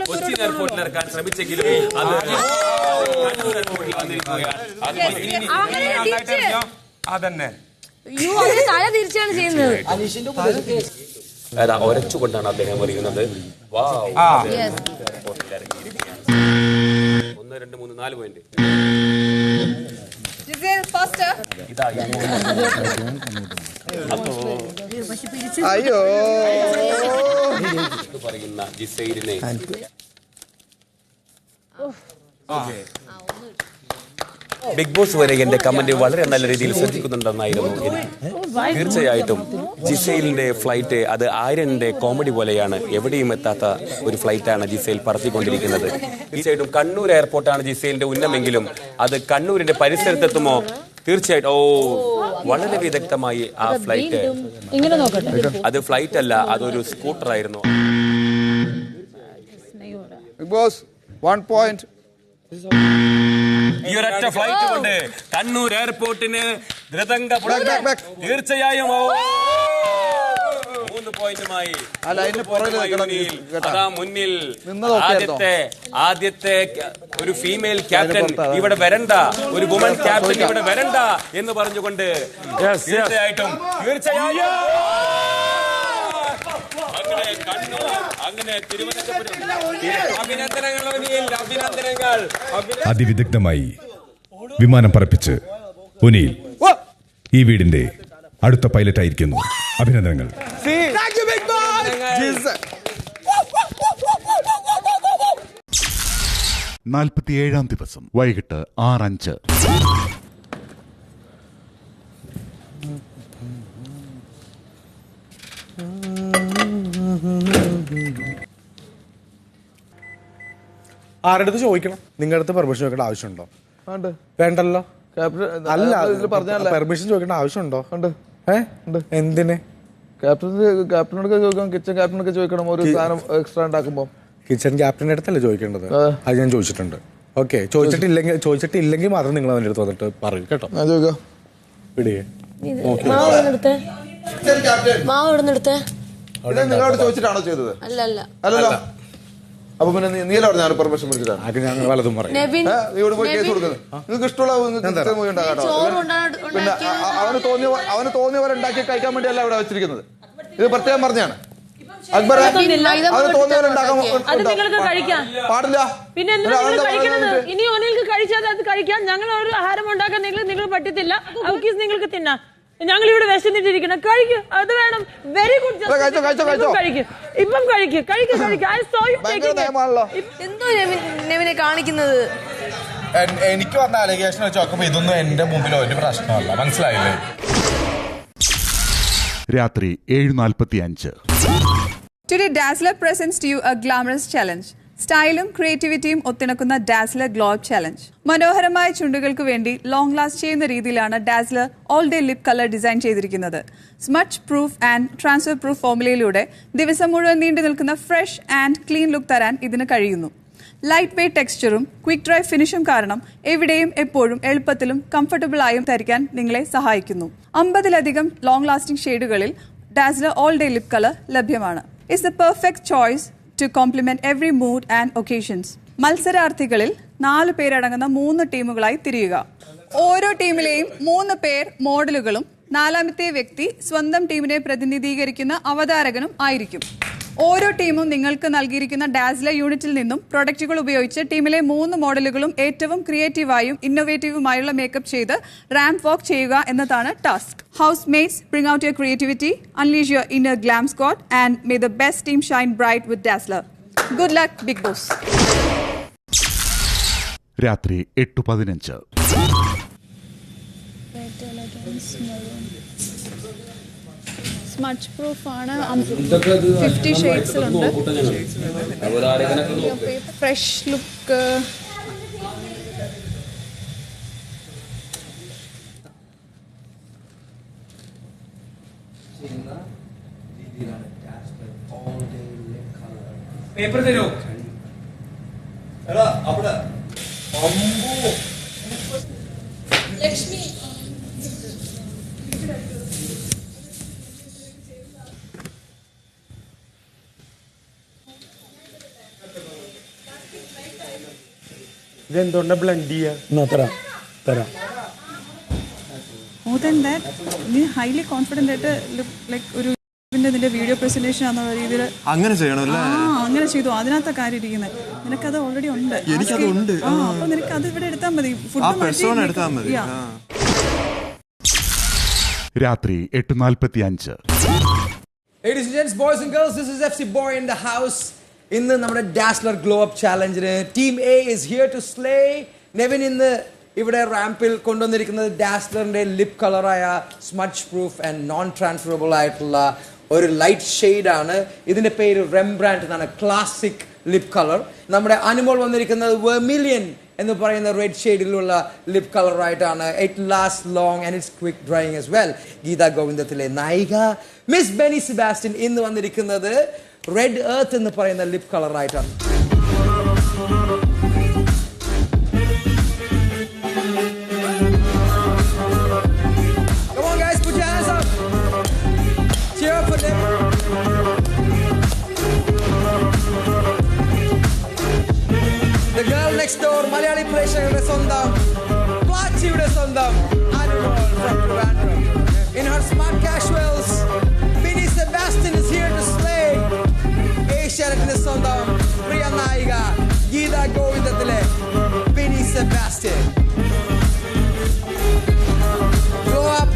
കൊച്ചി എയർപോർട്ടിൽ ഇറക്കാൻ ശ്രമിച്ചെങ്കിലും അത് കണ്ണൂർ എയർപോർട്ടിൽ വന്നിരിക്കുകയാണ്. അതന്നെ തല തിരിച്ചാണ് ചെയ്യുന്നത്. അതായത് ഒരച്ചുകൊണ്ടാണ് അദ്ദേഹം എറിയുന്നത്. 1 2 3 4 പോയിന്റ്. അയ്യോ പറയുന്ന ജിസൈലിനെ ബിഗ് ബോസ് വരെ എന്റെ കമന്റ് വളരെ നല്ല രീതിയിൽ ശ്രദ്ധിക്കുന്നുണ്ടെന്നായിരുന്നു എനിക്ക്. തീർച്ചയായിട്ടും ജിസൈലിന്റെ ഫ്ലൈറ്റ് അത് 1000 കോമഡി പോലെയാണ്. എവിടെയും എത്താത്ത ഒരു ഫ്ലൈറ്റാണ് ജിസൈൽ പറത്തിക്കൊണ്ടിരിക്കുന്നത്. തീർച്ചയായിട്ടും കണ്ണൂർ എയർപോർട്ടാണ് ജിസൈലിന്റെ ഉന്നമെങ്കിലും അത് കണ്ണൂരിന്റെ പരിസരത്തെത്തുമോ? തീർച്ചയായിട്ടും വളരെ വിദഗ്ധമായി ആ ഫ്ലൈറ്റ്, അത് ഫ്ലൈറ്റ് അല്ല, അതൊരു സ്കൂട്ടർ ആയിരുന്നു. Bigg Boss 1 point. ഈ ഒരൊറ്റ ഫ്ലൈറ്റ് കൊണ്ട് കണ്ണൂർ എയർപോർട്ടിന് തീർച്ചയായും 3 പോയിന്റുമായി മുന്നിൽ ആദ്യത്തെ ഒരു ഫീമെയിൽ ക്യാപ്റ്റൻ ഇവിടെ വരണ്ട, ഒരു വുമൺ ക്യാപ്റ്റൻ ഇവിടെ വരണ്ട എന്ന് പറഞ്ഞുകൊണ്ട് തീർച്ചയായിട്ടും അങ്ങനെ തിരുവനന്തപുരം അഭിനന്ദനങ്ങൾ. അതിവിദഗ്ധമായി വിമാനം പറപ്പിച്ച് ഒനിയിൽ ഈ വീടിന്റെ അടുത്ത പൈലറ്റ് ആയിരിക്കുന്നു. അഭിനന്ദനങ്ങൾ. 47-ാം ദിവസം വൈകിട്ട് 6:05. ആരുടെ അടുത്ത് ചോദിക്കണം? നിങ്ങളുടെ അടുത്ത് പെർമിഷൻ ചോദിക്കേണ്ട ആവശ്യമുണ്ടോ? വേണ്ടല്ലോ. അല്ല, പെർമിഷൻ ചോദിക്കേണ്ട ആവശ്യമുണ്ടോ? എന്തിന്? ക്യാപ്റ്റനോടൊക്കെ ചോദിക്കണം, കിച്ചൺ ക്യാപ്റ്റനൊക്കെ ചോദിക്കണം. ഒരു സാധനം എക്സ്ട്രാ ഉണ്ടാക്കുമ്പോൾ കിച്ചൺ ക്യാപ്റ്റൻ്റെ അടുത്തല്ലേ ചോദിക്കേണ്ടത്? അത് ഞാൻ ചോദിച്ചിട്ടുണ്ട്. ഓക്കെ, ചോദിച്ചിട്ടില്ലെങ്കിൽ മാത്രം നിങ്ങൾ അതിൻ്റെ അടുത്ത് വന്നിട്ട് പറയൂ കേട്ടോ. ഞാൻ ചോദിക്കാം. നിങ്ങളോട് ചോദിച്ചിട്ടാണോ ചെയ്തത്? അല്ലല്ലോ. അപ്പൊ പിന്നെ നീല പറഞ്ഞ പെർമിഷൻ പിടിച്ചിട്ടാണ് ഞങ്ങൾ വലതും പറയും. ഇവിടെ പോയി കേസ് കൊടുക്കുന്നത് നിങ്ങൾക്ക് ഇഷ്ടമുള്ള പിന്നെ അവന് തോന്നിയ പോലെ ഉണ്ടാക്കി കഴിക്കാൻ വേണ്ടിയല്ല ഇവിടെ വെച്ചിരിക്കുന്നത്. ഇത് പ്രത്യേകം പറഞ്ഞാണ്. അക്ബർ അവന് തോന്നിയ പോലെ ഉണ്ടാക്കാൻ പാടില്ല. പിന്നെ ഇനി ഒന്നിലേക്ക് കഴിച്ചാൽ അത് കഴിക്കാം. ഞങ്ങൾ ഒരു ആഹാരം ഉണ്ടാക്കാൻ നിങ്ങൾ പറ്റത്തില്ല. നിങ്ങൾക്ക് തിന്നാം. ഞങ്ങൾ ഇവിടെ വിശന്നിട്ടിരിക്കണം. കഴിക്കും, അത് വേണം. Very good. ഇപ്പം എന്തോ നെവിനെ കാണിക്കുന്നത്. എനിക്ക് പറഞ്ഞ അലിഗേഷൻ വെച്ച് നോക്കുമ്പോ ഇതൊന്നും എന്റെ മുമ്പിൽ ഒരു പ്രശ്നമല്ല. മനസ്സിലായില്ലേ? രാത്രി 7:45. Today Dazzler presents to you a glamorous challenge. സ്റ്റൈലും ക്രിയേറ്റിവിറ്റിയും ഒത്തിണക്കുന്ന ഡാസ്ലർ ഗ്ലോബ് ചലഞ്ച്. മനോഹരമായ ചുണ്ടുകൾക്ക് വേണ്ടി ലോങ് ലാസ്റ്റ് ചെയ്യുന്ന രീതിയിലാണ് Dazzler all day lip colour design ചെയ്തിരിക്കുന്നത്. Smudge proof and transfer proof ഫോർമുലയിലൂടെ ദിവസം മുഴുവൻ നീണ്ടു നിൽക്കുന്ന ഫ്രഷ് ആൻഡ് ക്ലീൻ ലുക്ക് തരാൻ ഇതിന് കഴിയുന്നു. ലൈറ്റ് വെയ്റ്റ് ടെക്സ്ചറും ക്വിക്ക് ഡ്രൈ ഫിനിഷും കാരണം എവിടെയും എപ്പോഴും എളുപ്പത്തിലും കംഫർട്ടബിളായും ധരിക്കാൻ നിങ്ങളെ സഹായിക്കുന്നു. 50-ലധികം ലോങ് ലാസ്റ്റിംഗ് ഷെയ്ഡുകളിൽ Dazzler all day lip colour ലഭ്യമാണ്. It's the perfect choice to complement every mood and occasions. മത്സരാർത്ഥികളിൽ 4 പേരടങ്ങുന്ന 3 ടീമുകളായി തിരിയുക. ഓരോ ടീമിലെയും 3 പേർ മോഡലുകളും 4ാമത്തെ വ്യക്തി സ്വന്തം ടീമിനെ പ്രതിനിധീകരിക്കുന്ന അവതാരകനും ആയിരിക്കും. ഓരോ ടീമും നിങ്ങൾക്ക് നൽകിയിരിക്കുന്ന ഡാസ്ലർ യൂണിറ്റിൽ നിന്നും പ്രൊഡക്റ്റുകൾ ഉപയോഗിച്ച് ടീമിലെ 3 മോഡലുകളും ഏറ്റവും ക്രിയേറ്റീവായും ഇന്നോവേറ്റീവുമായുള്ള മേക്കപ്പ് ചെയ്ത് റാമ്പ് വാക്ക് ചെയ്യുക എന്നതാണ് task. Housemates, bring out your creativity, unleash your inner glam squad, and may the best team shine bright with Dazzler. Good luck, Big Boss. രാത്രി 8:15. സ്മച്ച് പ്രൂഫ് ആണ്. 50 ഷെയ്ഡ്സിലുണ്ട്. Fresh look. പേപ്പർ തരൂ. Lakshmi ഇതെന്തുകൊണ്ടാ blend ചെയ്യാ? തരാം. More than that, നീ highly confident ആയിട്ട് look like ഒരു ചെയ്യേണ്ടത് ഇതിന്റെ വീഡിയോ പ്രസന്റേഷൻ എന്നുള്ള രീതിയിൽ അങ്ങനെ ചെയ്യണമല്ലേ? അങ്ങനെ ചെയ്തു. അതിനകത്തെ കാര്യം ഇരിക്കുന്നത് നിനക്കത് ഓൾറെഡി ഉണ്ട്. എനിക്കത് ഉണ്ട്. അപ്പൊ നിനക്ക് അത് ഇവിടെ എടുത്താൽ മതി. പെർസോൺ എടുത്താൽ മതി. രാത്രി 8:45. Ladies and gents, boys and girls, this is FC Boy in the house. ഇന്ന് നമ്മുടെ ഡാസ്ലർ ഗ്ലോ അപ്പ് ചാലഞ്ചിന് team A is here to slay. Nevin ഇന്ന് ഇവിടെ റാമ്പിൽ കൊണ്ടുവന്നിരിക്കുന്നത് ഡാസ്ലറിന്റെ ലിപ് കളറായ smudge proof and non transferable ആയിട്ടുള്ള ഒരു ലൈറ്റ് ഷെയ്ഡാണ്. ഇതിന്റെ പേര് റെംബ്രാൻഡ് എന്നാണ്, ക്ലാസിക് ലിപ് കളർ. നമ്മുടെ അനുമോൾ വന്നിരിക്കുന്നത് വെർമിലിയൻ എന്ന് പറയുന്ന റെഡ് ഷെയ്ഡിലുള്ള ലിപ് കളറായിട്ടാണ്. It last long and it's quick drying as well. Geetha ഗോവിന്ദത്തിലെ നായിക മിസ് ബെനി സെബാസ്റ്റ്യൻ ഇന്ന് വന്നിരിക്കുന്നത് റെഡ് എർത്ത് എന്ന് പറയുന്ന lip കളറായിട്ടാണ്. Come on guys, put your hands up. Cheer up for them. The girl next door, Malayali പ്രേക്ഷകരുടെ സ്വന്തം, പ്ലാച്ചിയുടെ സ്വന്തം Anumol from Trivandrum. In her smart casuals, Bini Sebastian is here to slay. ഏഷ്യാനെറ്റിന്റെ സ്വന്തം പ്രിയ നായിക Gita ഗോവിന്ദത്തിലെ Bini Sebastian. Grow up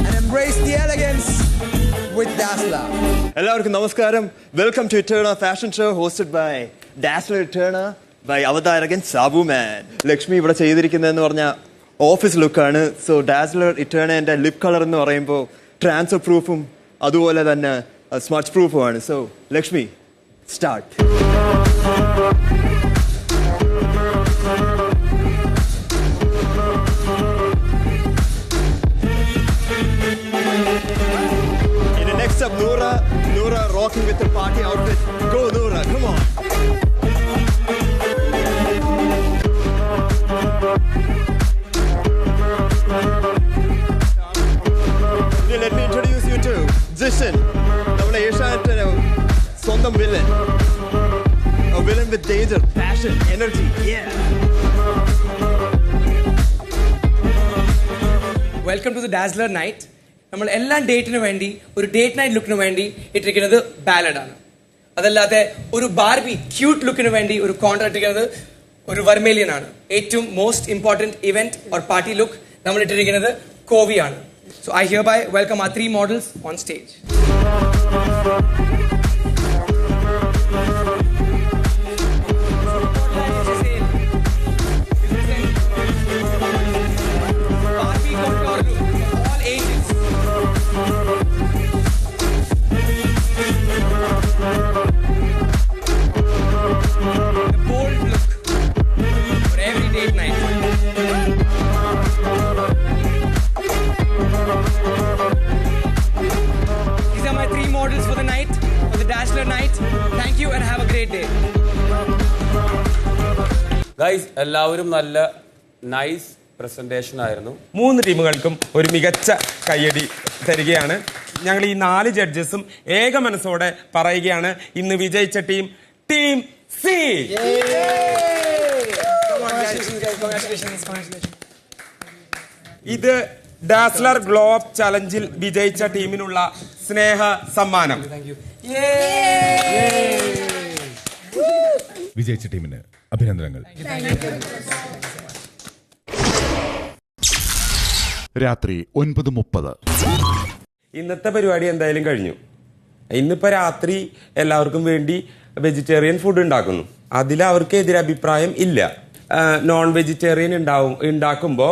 and embrace the elegance with Dazzler. എല്ലാവർക്കും നമസ്കാരം. Welcome to Eterna fashion show hosted by Dazzler Eterna by അവതാരകൻ സാബു മാൻ. ലക്ഷ്മി ഇവിടെ ചെയ്തിരിക്കുന്നതെന്ന് പറഞ്ഞാൽ office ലുക്കാണ്. സോ ഡാസ്ലർ ഇറ്റേണേൻ്റെ ലിപ് കളർ എന്ന് പറയുമ്പോൾ ട്രാൻസ്ഫർ പ്രൂഫും അതുപോലെ തന്നെ സ്മഡ്ജ് പ്രൂഫുമാണ്. So Lakshmi, start. Next up, Noora rocking with the party outfit. Go Noora, come on. Let me introduce you to Jishin, നമ്മുടെ ഏഷ്യാനെറ്റിന്റെ സ്വന്തം villain. A villain with danger, passion, energy. Yeah. Welcome to the dazzler night. നമ്മൾ എല്ലാ ഡേറ്റിന് വേണ്ടി, ഒരു date night ലുക്കിന് വേണ്ടി ഇട്ടിരിക്കുന്നത് ബാലഡാണ്. അതല്ലാതെ ഒരു ബാർബി ക്യൂട്ട് ലുക്കിന് വേണ്ടി ഒരു കോൺട്രാ ഇട്ടിരിക്കുന്നത് ഒരു വെർമേലിയൻ ആണ്. ഏറ്റവും most important event or party look നമ്മൾ ഇട്ടിരിക്കുന്നത് കോവിയാണ്. So I hereby welcome our 3 models on stage. Guys, എല്ലാവരും നല്ല നൈസ് പ്രസന്റേഷൻ ആയിരുന്നു. 3 ടീമുകൾക്കും ഒരു മികച്ച കയ്യടി തരികയാണ്. ഞങ്ങൾ ഈ 4 ജഡ്ജസും ഏക മനസ്സോടെ പറയുകയാണ്, ഇന്ന് വിജയിച്ച ടീം സി. ഇത് ഡാസ്ലർ ഗ്ലോ അപ്പ് ചലഞ്ചിൽ വിജയിച്ച ടീമിനുള്ള സ്നേഹ സമ്മാനം. വിജയിച്ച ടീമിന് അഭിനന്ദനങ്ങൾ. രാത്രി 9:30. ഇന്നത്തെ പരിപാടി എന്തായാലും കഴിഞ്ഞു. ഇന്നിപ്പോ രാത്രി എല്ലാവർക്കും വേണ്ടി വെജിറ്റേറിയൻ ഫുഡ് ഉണ്ടാക്കുന്നു. അതിൽ അവർക്ക് എതിരഭിപ്രായം ഇല്ല. നോൺ വെജിറ്റേറിയൻ ഉണ്ടാക്കുമ്പോ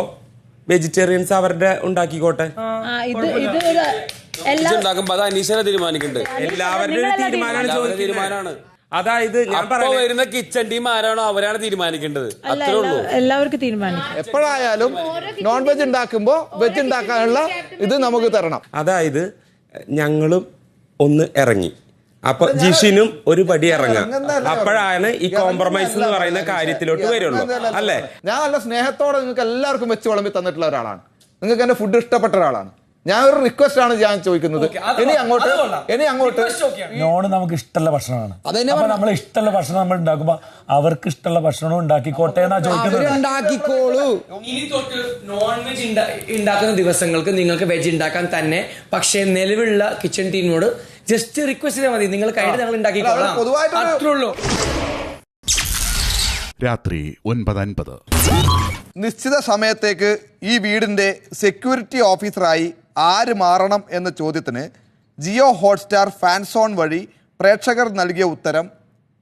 വെജിറ്റേറിയൻസ് അവരുടെ ഉണ്ടാക്കിക്കോട്ടെ. എല്ലാവരുടെയും തീരുമാനമാണ്. അതായത് ഞാൻ വരുന്ന കിച്ചൺ ടീം ആരാണോ അവരാണ് തീരുമാനിക്കേണ്ടത്. അത്രേ ഉള്ളൂ. എല്ലാവർക്കും തീരുമാനിക്കും. എപ്പോഴായാലും നോൺ വെജ് ഉണ്ടാക്കുമ്പോ വെജ് ഉണ്ടാക്കാനുള്ള ഇത് നമുക്ക് തരണം. അതായത് ഞങ്ങളും ഒന്ന് ഇറങ്ങി, അപ്പൊ ജിഷിനും ഒരു പടി ഇറങ്ങാം. അപ്പോഴാണ് ഈ കോംപ്രമൈസ് എന്ന് പറയുന്ന കാര്യത്തിലോട്ട് വരുള്ളൂ, അല്ലേ? ഞാൻ നല്ല സ്നേഹത്തോടെ നിങ്ങൾക്ക് എല്ലാവർക്കും വെച്ച് വിളമ്പി തന്നിട്ടുള്ള ഒരാളാണ്. നിങ്ങൾക്ക് എന്റെ ഫുഡ് ഇഷ്ടപ്പെട്ട ഒരാളാണ്. ഞാൻ ഒരു റിക്വസ്റ്റ് ആണ് ഞാൻ ചോദിക്കുന്നത്. ഇനി അങ്ങോട്ട് നോണ് നമുക്ക് ഇഷ്ടമുള്ള ഭക്ഷണമാണ്. അപ്പൊ നമ്മൾ ഇഷ്ടമുള്ള ഭക്ഷണം നമ്മൾ ഉണ്ടാക്കുമ്പോ അവർക്ക് ഇഷ്ടമുള്ള ഭക്ഷണം ഉണ്ടാക്കിക്കോട്ടെ എന്നാ ചോദിക്കുന്നത്. ഇനി തൊട്ട് നോൺ വെജ് ഉണ്ടാക്കുന്ന ദിവസങ്ങൾക്ക് നിങ്ങൾക്ക് വെജ് ഉണ്ടാക്കാൻ തന്നെ. പക്ഷേ നിലവിലുള്ള കിച്ചൺ ടീമിനോട് ജസ്റ്റ് റിക്വസ്റ്റ് ചെയ്താൽ മതി, നിങ്ങൾ കഴിഞ്ഞിട്ട് ഞങ്ങൾ ഉണ്ടാക്കിക്കോളാം. അത്രേ ഉള്ളൂ. രാത്രി 9:50. നിശ്ചിത സമയത്തേക്ക് ഈ വീടിന്റെ സെക്യൂരിറ്റി ഓഫീസറായി ആര് മാറണം എന്ന ചോദ്യത്തിന് ജിയോ ഹോട്ട്സ്റ്റാർ ഫാൻസോൺ വഴി പ്രേക്ഷകർ നൽകിയ ഉത്തരം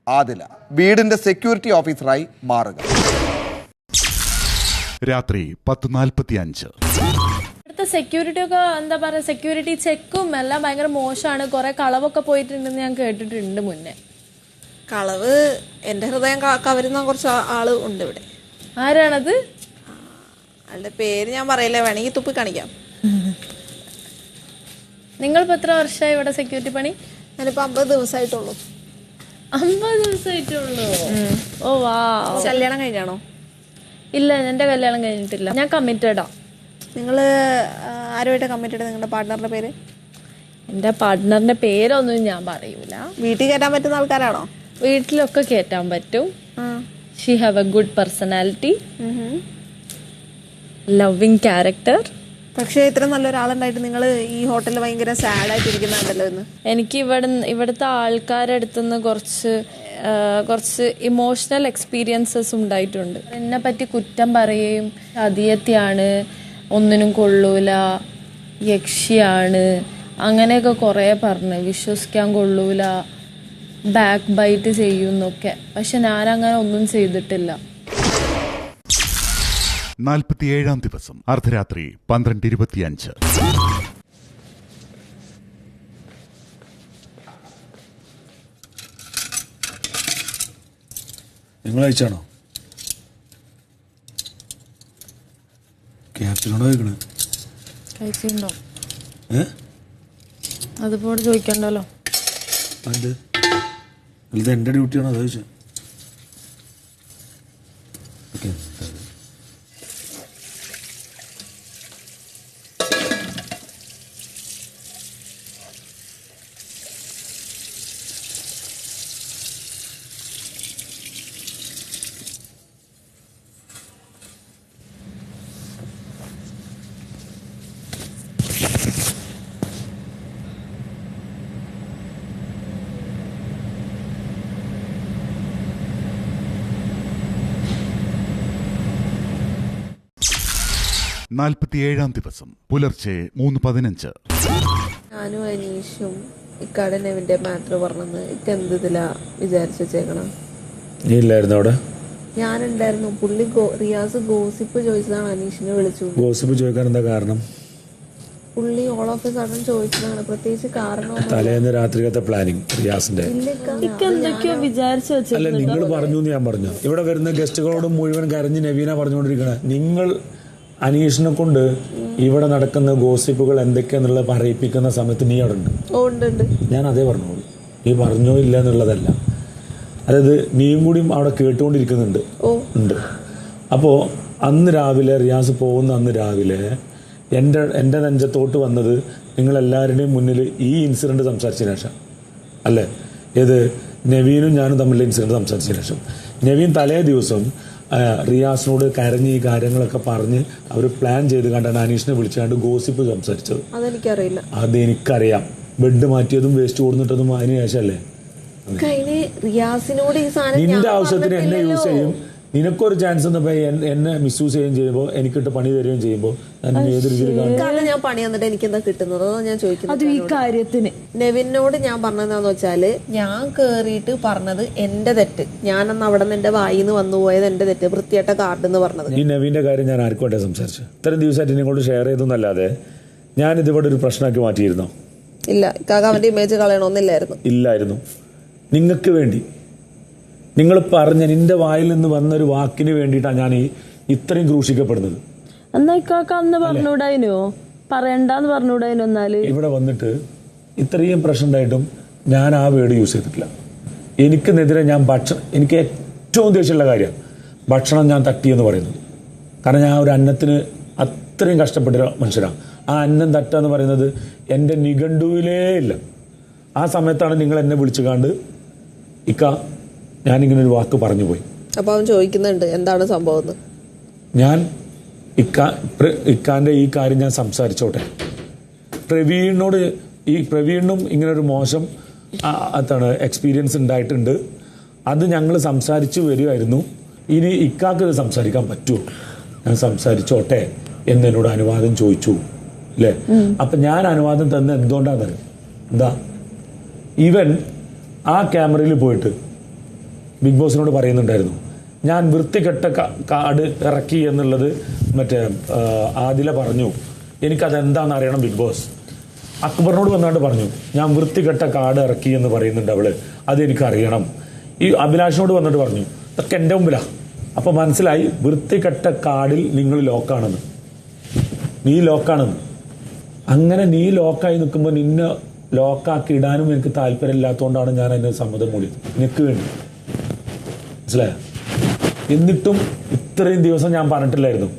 ആദില. വീടിന്റെ സെക്യൂരിറ്റി ഓഫീസറായി മാറുക. രാത്രി 10:45. ഇവിടുത്തെ സെക്യൂരിറ്റി ഒക്കെ എന്താ പറയാ, സെക്യൂരിറ്റി ചെക്കും എല്ലാം ഭയങ്കര മോശമാണ്. കുറെ കളവൊക്കെ പോയിട്ടുണ്ടെന്ന് ഞാൻ കേട്ടിട്ടുണ്ട് മുന്നേ. കളവ് എന്റെ ഹൃദയം കവരുന്ന കുറച്ച് ആള് ഉണ്ട് ഇവിടെ. ആരാണത്? ആളുടെ പേര് ഞാൻ പറയില്ല, വേണമെങ്കിൽ തുപ്പി കാണിക്കാം. നിങ്ങളിപ്പോ എത്ര വർഷമായി ഇവിടെ സെക്യൂരിറ്റി പണി? ഞാനിപ്പോ 50 ദിവസമായിട്ടുള്ളൂ. 50 ദിവസമായിട്ടുള്ളൂ? ഓ വാ. കല്യാണം കഴിഞ്ഞാണോ? ഇല്ല, എന്റെ കല്യാണം കഴിഞ്ഞിട്ടില്ല. ഞാൻ കമ്മിറ്റഡാ. നിങ്ങള് ആരുമായിട്ട് കമ്മിറ്റഡ്? നിങ്ങളുടെ പാർട്ട്ണറിന്റെ പേര്? എന്റെ പാർട്ട്ണറിന്റെ പേരൊന്നും ഞാൻ പറയൂല. വീട്ടിൽ കയറ്റാൻ പറ്റുന്ന ആൾക്കാരാണോ? വീട്ടിലൊക്കെ കയറ്റാൻ പറ്റും. She have A good personality, loving character. പക്ഷേ ഇത്ര നല്ലൊരാളുണ്ടായിട്ട് നിങ്ങൾ ഈ ഹോട്ടലിൽ ഭയങ്കര സാഡ് ആയിട്ടിരിക്കുന്നുണ്ടല്ലോ ഇന്ന്. എനിക്ക് ഇവിടുത്തെ ആൾക്കാരുടെ അടുത്തുനിന്ന് കുറച്ച് ഇമോഷണൽ എക്സ്പീരിയൻസസ് ഉണ്ടായിട്ടുണ്ട്. എന്നെ പറ്റി കുറ്റം പറയുകയും ചതിയത്തിയാണ്, ഒന്നിനും കൊള്ളൂല, യക്ഷിയാണ്, അങ്ങനെയൊക്കെ കുറേ പറഞ്ഞ് വിശ്വസിക്കാൻ കൊള്ളൂല, ബാക്ക് ബൈറ്റ് ചെയ്യുന്നൊക്കെ. പക്ഷെ ഞാനങ്ങനെ ഒന്നും ചെയ്തിട്ടില്ല. 47-ാം ദിവസം അർദ്ധരാത്രി 12:25. നിങ്ങൾ അയച്ചാണോ? ക്യാപ്റ്റനോട് ചോദിക്കണേ. കഴിച്ചിട്ടുണ്ടോ? അതുപോലെ ചോദിക്കണ്ടല്ലോ. അത് എന്റെ ഡ്യൂട്ടിയാണോ അത് ചോദിച്ചത്? ഓക്കെ. നാൽപ്പത്തിയേഴാം ദിവസം പുലർച്ചെ 3:15. ഞാനും അനീഷും ഇക്കാടെ നെവിന്റെ മാറ്റർ പറഞ്ഞെന്ന് എന്തിലാ വിചാരിച്ചു വെച്ചേക്കണം. നീ ഇല്ലായിരുന്നു അവിടെ? ഞാനുണ്ടായിരുന്നു. പുള്ളി റിയാസ് ഗോസിപ്പ് ചോദിച്ചതാണ് അനീഷിനെ വിളിച്ചു. ഗോസിപ്പ് ചോദിക്കാൻ എന്താ കാരണം? പുള്ളി ഓൾ ഓഫ് എ സഡൻ ചോദിച്ചതാണ്. പ്രത്യേകിച്ച് കാരണം തലേന്ന് രാത്രികത്തെ പ്ലാനിങ് റിയാസിന്റെ. അല്ല, നിങ്ങൾ പറഞ്ഞു ഞാൻ പറഞ്ഞു. ഇവിടെ വരുന്ന ഗസ്റ്റുകളോട് മുഴുവൻ കരഞ്ഞ് നവീന പറഞ്ഞുകൊണ്ടിരിക്കണ. നിങ്ങൾ അനീഷിനെ കൊണ്ട് ഇവിടെ നടക്കുന്ന ഗോസിപ്പുകൾ എന്തൊക്കെയാന്നുള്ളത് പറയിപ്പിക്കുന്ന സമയത്ത് നീ അവിടെ ഉണ്ട്. ഞാൻ അതേ പറഞ്ഞോളൂ. നീ പറഞ്ഞോ ഇല്ല എന്നുള്ളതല്ല, അതായത് നീയും കൂടിയും അവിടെ കേട്ടുകൊണ്ടിരിക്കുന്നുണ്ട്. അപ്പോൾ അന്ന് രാവിലെ റിയാസ് പോകുന്ന അന്ന് രാവിലെ എൻ്റെ നെഞ്ചത്തോട്ട് വന്നത് നിങ്ങളെല്ലാവരുടെയും മുന്നിൽ ഈ ഇൻസിഡൻറ്റ് സംസാരിച്ചതിന് ശേഷം അല്ലേ? ഏത് നവീനും ഞാനും തമ്മിലുള്ള ഇൻസിഡൻറ്റ് സംസാരിച്ചതിന് ശേഷം നവീൻ തലേ ദിവസം റിയാസിനോട് കരഞ്ഞ് ഈ കാര്യങ്ങളൊക്കെ പറഞ്ഞ് അവർ പ്ലാൻ ചെയ്ത് കണ്ടാണ് അനീഷിനെ വിളിച്ചാണ്ട് ഗോസിപ്പ് സംസാരിച്ചത്. അതെനിക്കറിയാം. ബെഡ് മാറ്റിയതും വേസ്റ്റ് കൊടുത്തിട്ടതും അതിന് ശേഷമല്ലേ? നിന്റെ ആവശ്യത്തിന് എന്നെ യൂസ് ചെയ്യും. നിനക്കൊരു ചാൻസ് എന്നെ മിസ്യൂസ് ചെയ്യുകയും ചെയ്യുമ്പോൾ എനിക്കിട്ട് പണി തരികയും ചെയ്യുമ്പോൾ ഞാൻ പണി തന്നിട്ട് എനിക്ക് എന്താ കിട്ടുന്നത് ഞാൻ ചോദിക്കുന്നത്. ഈ കാര്യത്തിന് നെവിനോട് ഞാൻ പറഞ്ഞതെന്ന് വെച്ചാല് ഞാൻ കേറിയിട്ട് പറഞ്ഞത് എന്റെ തെറ്റ്. ഞാനന്ന് അവിടെ നിന്ന് എന്റെ വായിന്ന് വന്നു പോയത് എന്റെ തെറ്റ്. വൃത്തിയായിട്ട കാർഡ് എന്ന് പറഞ്ഞത്. ഈ നവീന്റെ കാര്യം ഞാൻ ആർക്കും സംസാരിച്ചു. ഇത്രയും ദിവസമായിട്ട് നിങ്ങളോട് ഷെയർ ചെയ്തൊന്നല്ലാതെ ഞാൻ ഇതിവിടെ ഒരു പ്രശ്നമാക്കി മാറ്റിയിരുന്നോ? ഇല്ല. അവന്റെ ഇമേജ് കളയണമെന്നില്ലായിരുന്നു. ഇല്ലായിരുന്നു. നിങ്ങൾക്ക് വേണ്ടി നിങ്ങൾ പറഞ്ഞ നിന്റെ വായിൽ നിന്ന് വന്നൊരു വാക്കിന് വേണ്ടിയിട്ടാണ് ഞാൻ ഇത്രയും ക്രൂശിക്കപ്പെടുന്നത്. പറയണ്ടെന്ന് പറഞ്ഞൂടായിനോ? എന്നാല് ഇവിടെ വന്നിട്ട് ഇത്രയും പ്രശ്നം ഉണ്ടായിട്ടും ഞാൻ ആ വേർഡ് യൂസ് ചെയ്തിട്ടില്ല. എനിക്കെതിരെ എനിക്ക് ഏറ്റവും ദേഷ്യമുള്ള കാര്യം ഭക്ഷണം ഞാൻ തട്ടിയെന്ന് പറയുന്നത്. കാരണം ഞാൻ ഒരു അന്നത്തിന് അത്രയും കഷ്ടപ്പെട്ട മനുഷ്യരാണ്. ആ അന്നം തട്ടുക എന്ന് പറയുന്നത് എൻ്റെ നിഘണ്ടുവിലേ ഇല്ല. ആ സമയത്താണ് നിങ്ങൾ എന്നെ വിളിച്ചു കാണ്ട് ഇക്ക ഞാനിങ്ങനെ ഒരു വാക്ക് പറഞ്ഞു പോയി. അപ്പൊ അവൻ ചോദിക്കുന്നുണ്ട് എന്താണ് സംഭവം. ഞാൻ ഇക്കാന്റെ ഈ കാര്യം ഞാൻ സംസാരിച്ചോട്ടെ. പ്രവീണിനും ഇങ്ങനൊരു മോശം എക്സ്പീരിയൻസ് ഉണ്ടായിട്ടുണ്ട്. അത് ഞങ്ങൾ സംസാരിച്ചു വരുമായിരുന്നു. ഇനി ഇക്കാക്ക് ഇത് സംസാരിക്കാൻ പറ്റുമോ? ഞാൻ സംസാരിച്ചോട്ടെ എന്നോട് അനുവാദം ചോദിച്ചു അല്ലേ? അപ്പൊ ഞാൻ അനുവാദം തന്നെ എന്തുകൊണ്ടാണെന്ന് എന്താ, ഇവൻ ആ ക്യാമറയിൽ പോയിട്ട് ബിഗ് ബോസിനോട് പറയുന്നുണ്ടായിരുന്നു ഞാൻ വൃത്തികെട്ട കാർഡ് ഇറക്കി എന്നുള്ളത്. മറ്റേ ആദില പറഞ്ഞു എനിക്കതെന്താണെന്ന് അറിയണം ബിഗ് ബോസ്. അക്ബറിനോട് വന്നാണ്ട് പറഞ്ഞു ഞാൻ വൃത്തികെട്ട കാർഡ് ഇറക്കി എന്ന് പറയുന്നുണ്ട് അവള്, അതെനിക്കറിയണം. ഈ അഭിലാഷിനോട് വന്നിട്ട് പറഞ്ഞു ഇതൊക്കെ എൻ്റെ മുമ്പിലാ. അപ്പൊ മനസ്സിലായി വൃത്തികെട്ട കാർഡിൽ നിങ്ങൾ ലോക്കാണെന്ന്, നീ ലോക്കാണെന്ന്. അങ്ങനെ നീ ലോക്കായി നിൽക്കുമ്പോൾ നിന്നെ ലോക്കാക്കി ഇടാനും എനിക്ക് താല്പര്യമില്ലാത്തതുകൊണ്ടാണ് ഞാൻ അതിന് സമ്മതം മൂടിയത്, നിനക്ക് വേണ്ടി. മനസ്സിലായ? എന്നിട്ടും ഇത്രയും ദിവസം ഞാൻ പറഞ്ഞിട്ടില്ലായിരുന്നു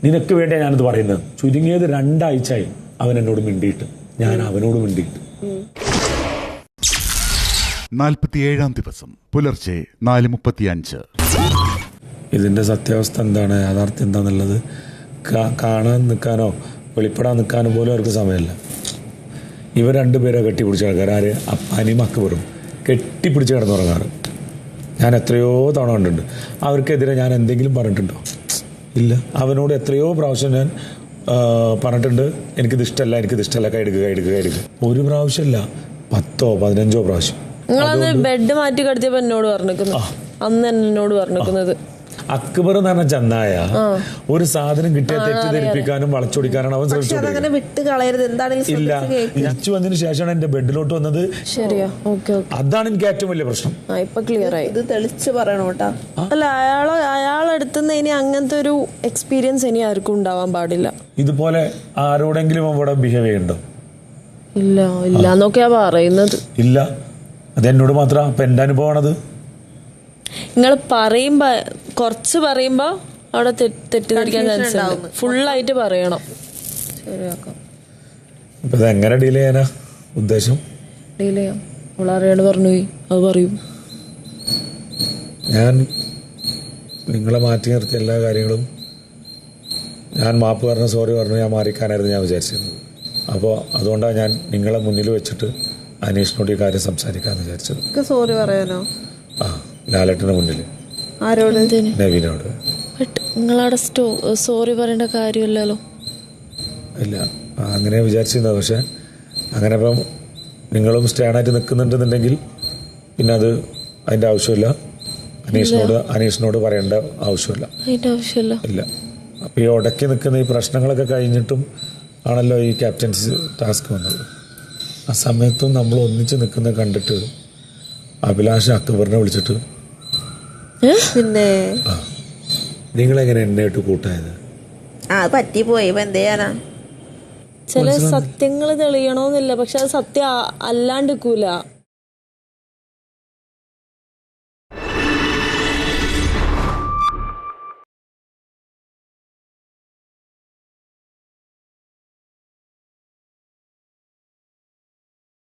നിനക്ക് വേണ്ടിയാണ് ഞാനിത് പറയുന്നത്. ചുരുങ്ങിയത് 2 ആഴ്ചയായി അവൻ എന്നോട് മിണ്ടിയിട്ട്, ഞാൻ അവനോട് മിണ്ടിയിട്ട്. 47-ാം ദിവസം പുലർച്ചെ 4:35. ഇതിന്റെ സത്യാവസ്ഥ എന്താണ്, യാഥാർത്ഥ്യം എന്താന്നുള്ളത് കാണാൻ നിൽക്കാനോ വെളിപ്പെടാൻ നിൽക്കാനോ പോലും അവർക്ക് സമയമില്ല. ഇവർ 2 പേരെ കെട്ടിപ്പിടിച്ച ആൾക്കാർ, ആര്? അപ്പാനിയും അക്ബറും കെട്ടിപ്പിടിച്ച് കിടന്നുറങ്ങാറ്. ഞാൻ എത്രയോ തവണ കണ്ടിട്ടുണ്ട്. അവർക്കെതിരെ ഞാൻ എന്തെങ്കിലും പറഞ്ഞിട്ടുണ്ടോ? ഇല്ല. അവനോട് എത്രയോ പ്രാവശ്യം ഞാൻ പറഞ്ഞിട്ടുണ്ട് എനിക്കിത് ഇഷ്ടമല്ല, കൈയെടുക്കുക. ഒരു പ്രാവശ്യമല്ല, 10ഓ 15ഓ പ്രാവശ്യം. നിങ്ങളത് ബെഡ് മാറ്റി കിടത്തിയപ്പോ എന്നോട് പറഞ്ഞിരിക്കുന്നു, അന്ന് എന്നോട് പറഞ്ഞിരിക്കുന്നത്. അക്ബർ എന്ന് പറഞ്ഞ ചന്നായ ഒരു സാധനം കിട്ടിയാൽ തെറ്റിദ്ധരിപ്പിക്കാനും വളച്ചൊടിക്കാനാണ് അവൻ ശ്രമിച്ചത്. വിട്ട് കളയരുത്. ഇല്ല, തിരിച്ചു വന്നതിന് ശേഷമാണ് എന്റെ ബെഡിലോട്ട് വന്നത്. ശരിയാ, ഓക്കെ. അതാണ് എനിക്ക് ഏറ്റവും വലിയ പ്രശ്നം. ഇപ്പൊ ക്ലിയർ ആയി. ഇത് തെളിച്ച് പറയണം കേട്ടാ. അല്ല, അയാളെടുത്തുനിന്ന് ഇനി അങ്ങനത്തെ ഒരു എക്സ്പീരിയൻസ് ഇനി ആർക്കും ഉണ്ടാവാൻ പാടില്ല. ഇതുപോലെ ആരോടെങ്കിലും അവിടെ ബിഹേവ് ചെയ്യണ്ടോ? ഇല്ല എന്നൊക്കെയാ പറയുന്നത്. ഇല്ല, അതെന്നോട് മാത്രം. അപ്പൊ എന്റെ അനുഭവമാണത്. നിങ്ങൾ കുറച്ച് പറയുമ്പോ അവിടെ തെറ്റിദ്ധരിക്കാൻ ചാൻസ് ഉണ്ട്. ഫുള്ളായിട്ട് പറയണം. ശരിയാക്കാം. ഇപ്പൊ ഇതെങ്ങനെ ഡീൽ ചെയ്യാനാ ഉദ്ദേശം? ഡീൽ ചെയ്യാം. അവളറിയാണ്ട് പറഞ്ഞു പോയി, അത് പറയും. ഞാൻ നിങ്ങളെ മാറ്റി നിർത്തിയ എല്ലാ കാര്യങ്ങളും ഞാൻ മാപ്പ് പറഞ്ഞു, സോറി പറഞ്ഞു, ഞാൻ മാറിക്കാനായിരുന്നു ഞാൻ വിചാരിച്ചിരുന്നത്. അപ്പോൾ അതുകൊണ്ടാണ് ഞാൻ നിങ്ങളെ മുന്നിൽ വെച്ചിട്ട് അനീഷിനോട് ഈ കാര്യം സംസാരിക്കാന്ന് വിചാരിച്ചത്. സോറി പറയാനോ? ലാലേട്ടന്റെ മുന്നിൽ. ആരോട്? നവീനോട്. നിങ്ങളവിടെ സോറി പറയേണ്ട കാര്യമില്ലല്ലോ. ഇല്ല, അങ്ങനെ വിചാരിച്ചിരുന്നത്. പക്ഷെ അങ്ങനെ ഇപ്പം നിങ്ങളും സ്റ്റേണായിട്ട് നിൽക്കുന്നുണ്ടെന്നുണ്ടെങ്കിൽ പിന്നെ അതിന്റെ ആവശ്യമില്ല. അനീഷിനോട് പറയേണ്ട ആവശ്യമില്ല. ഇല്ല. അപ്പൊ ഈ ഉടക്കി നിൽക്കുന്ന ഈ പ്രശ്നങ്ങളൊക്കെ കഴിഞ്ഞിട്ടും ആണല്ലോ ഈ ക്യാപ്റ്റൻസി ടാസ്ക് വന്നത്. ആ സമയത്തും നമ്മൾ ഒന്നിച്ച് നിൽക്കുന്ന കണ്ടിട്ട് അഭിലാഷ് അക്ബറിനെ വിളിച്ചിട്ട് പിന്നെ നിങ്ങളെങ്ങനെ എന്നെയായിട്ട് കൂട്ടായത്? പറ്റിപ്പോയി. ഇപ്പൊ എന്ത് ചെയ്യാനാ? ചില സത്യങ്ങൾ തെളിയണമെന്നില്ല, പക്ഷെ അത് സത്യം അല്ലാണ്ടിരിക്കൂല.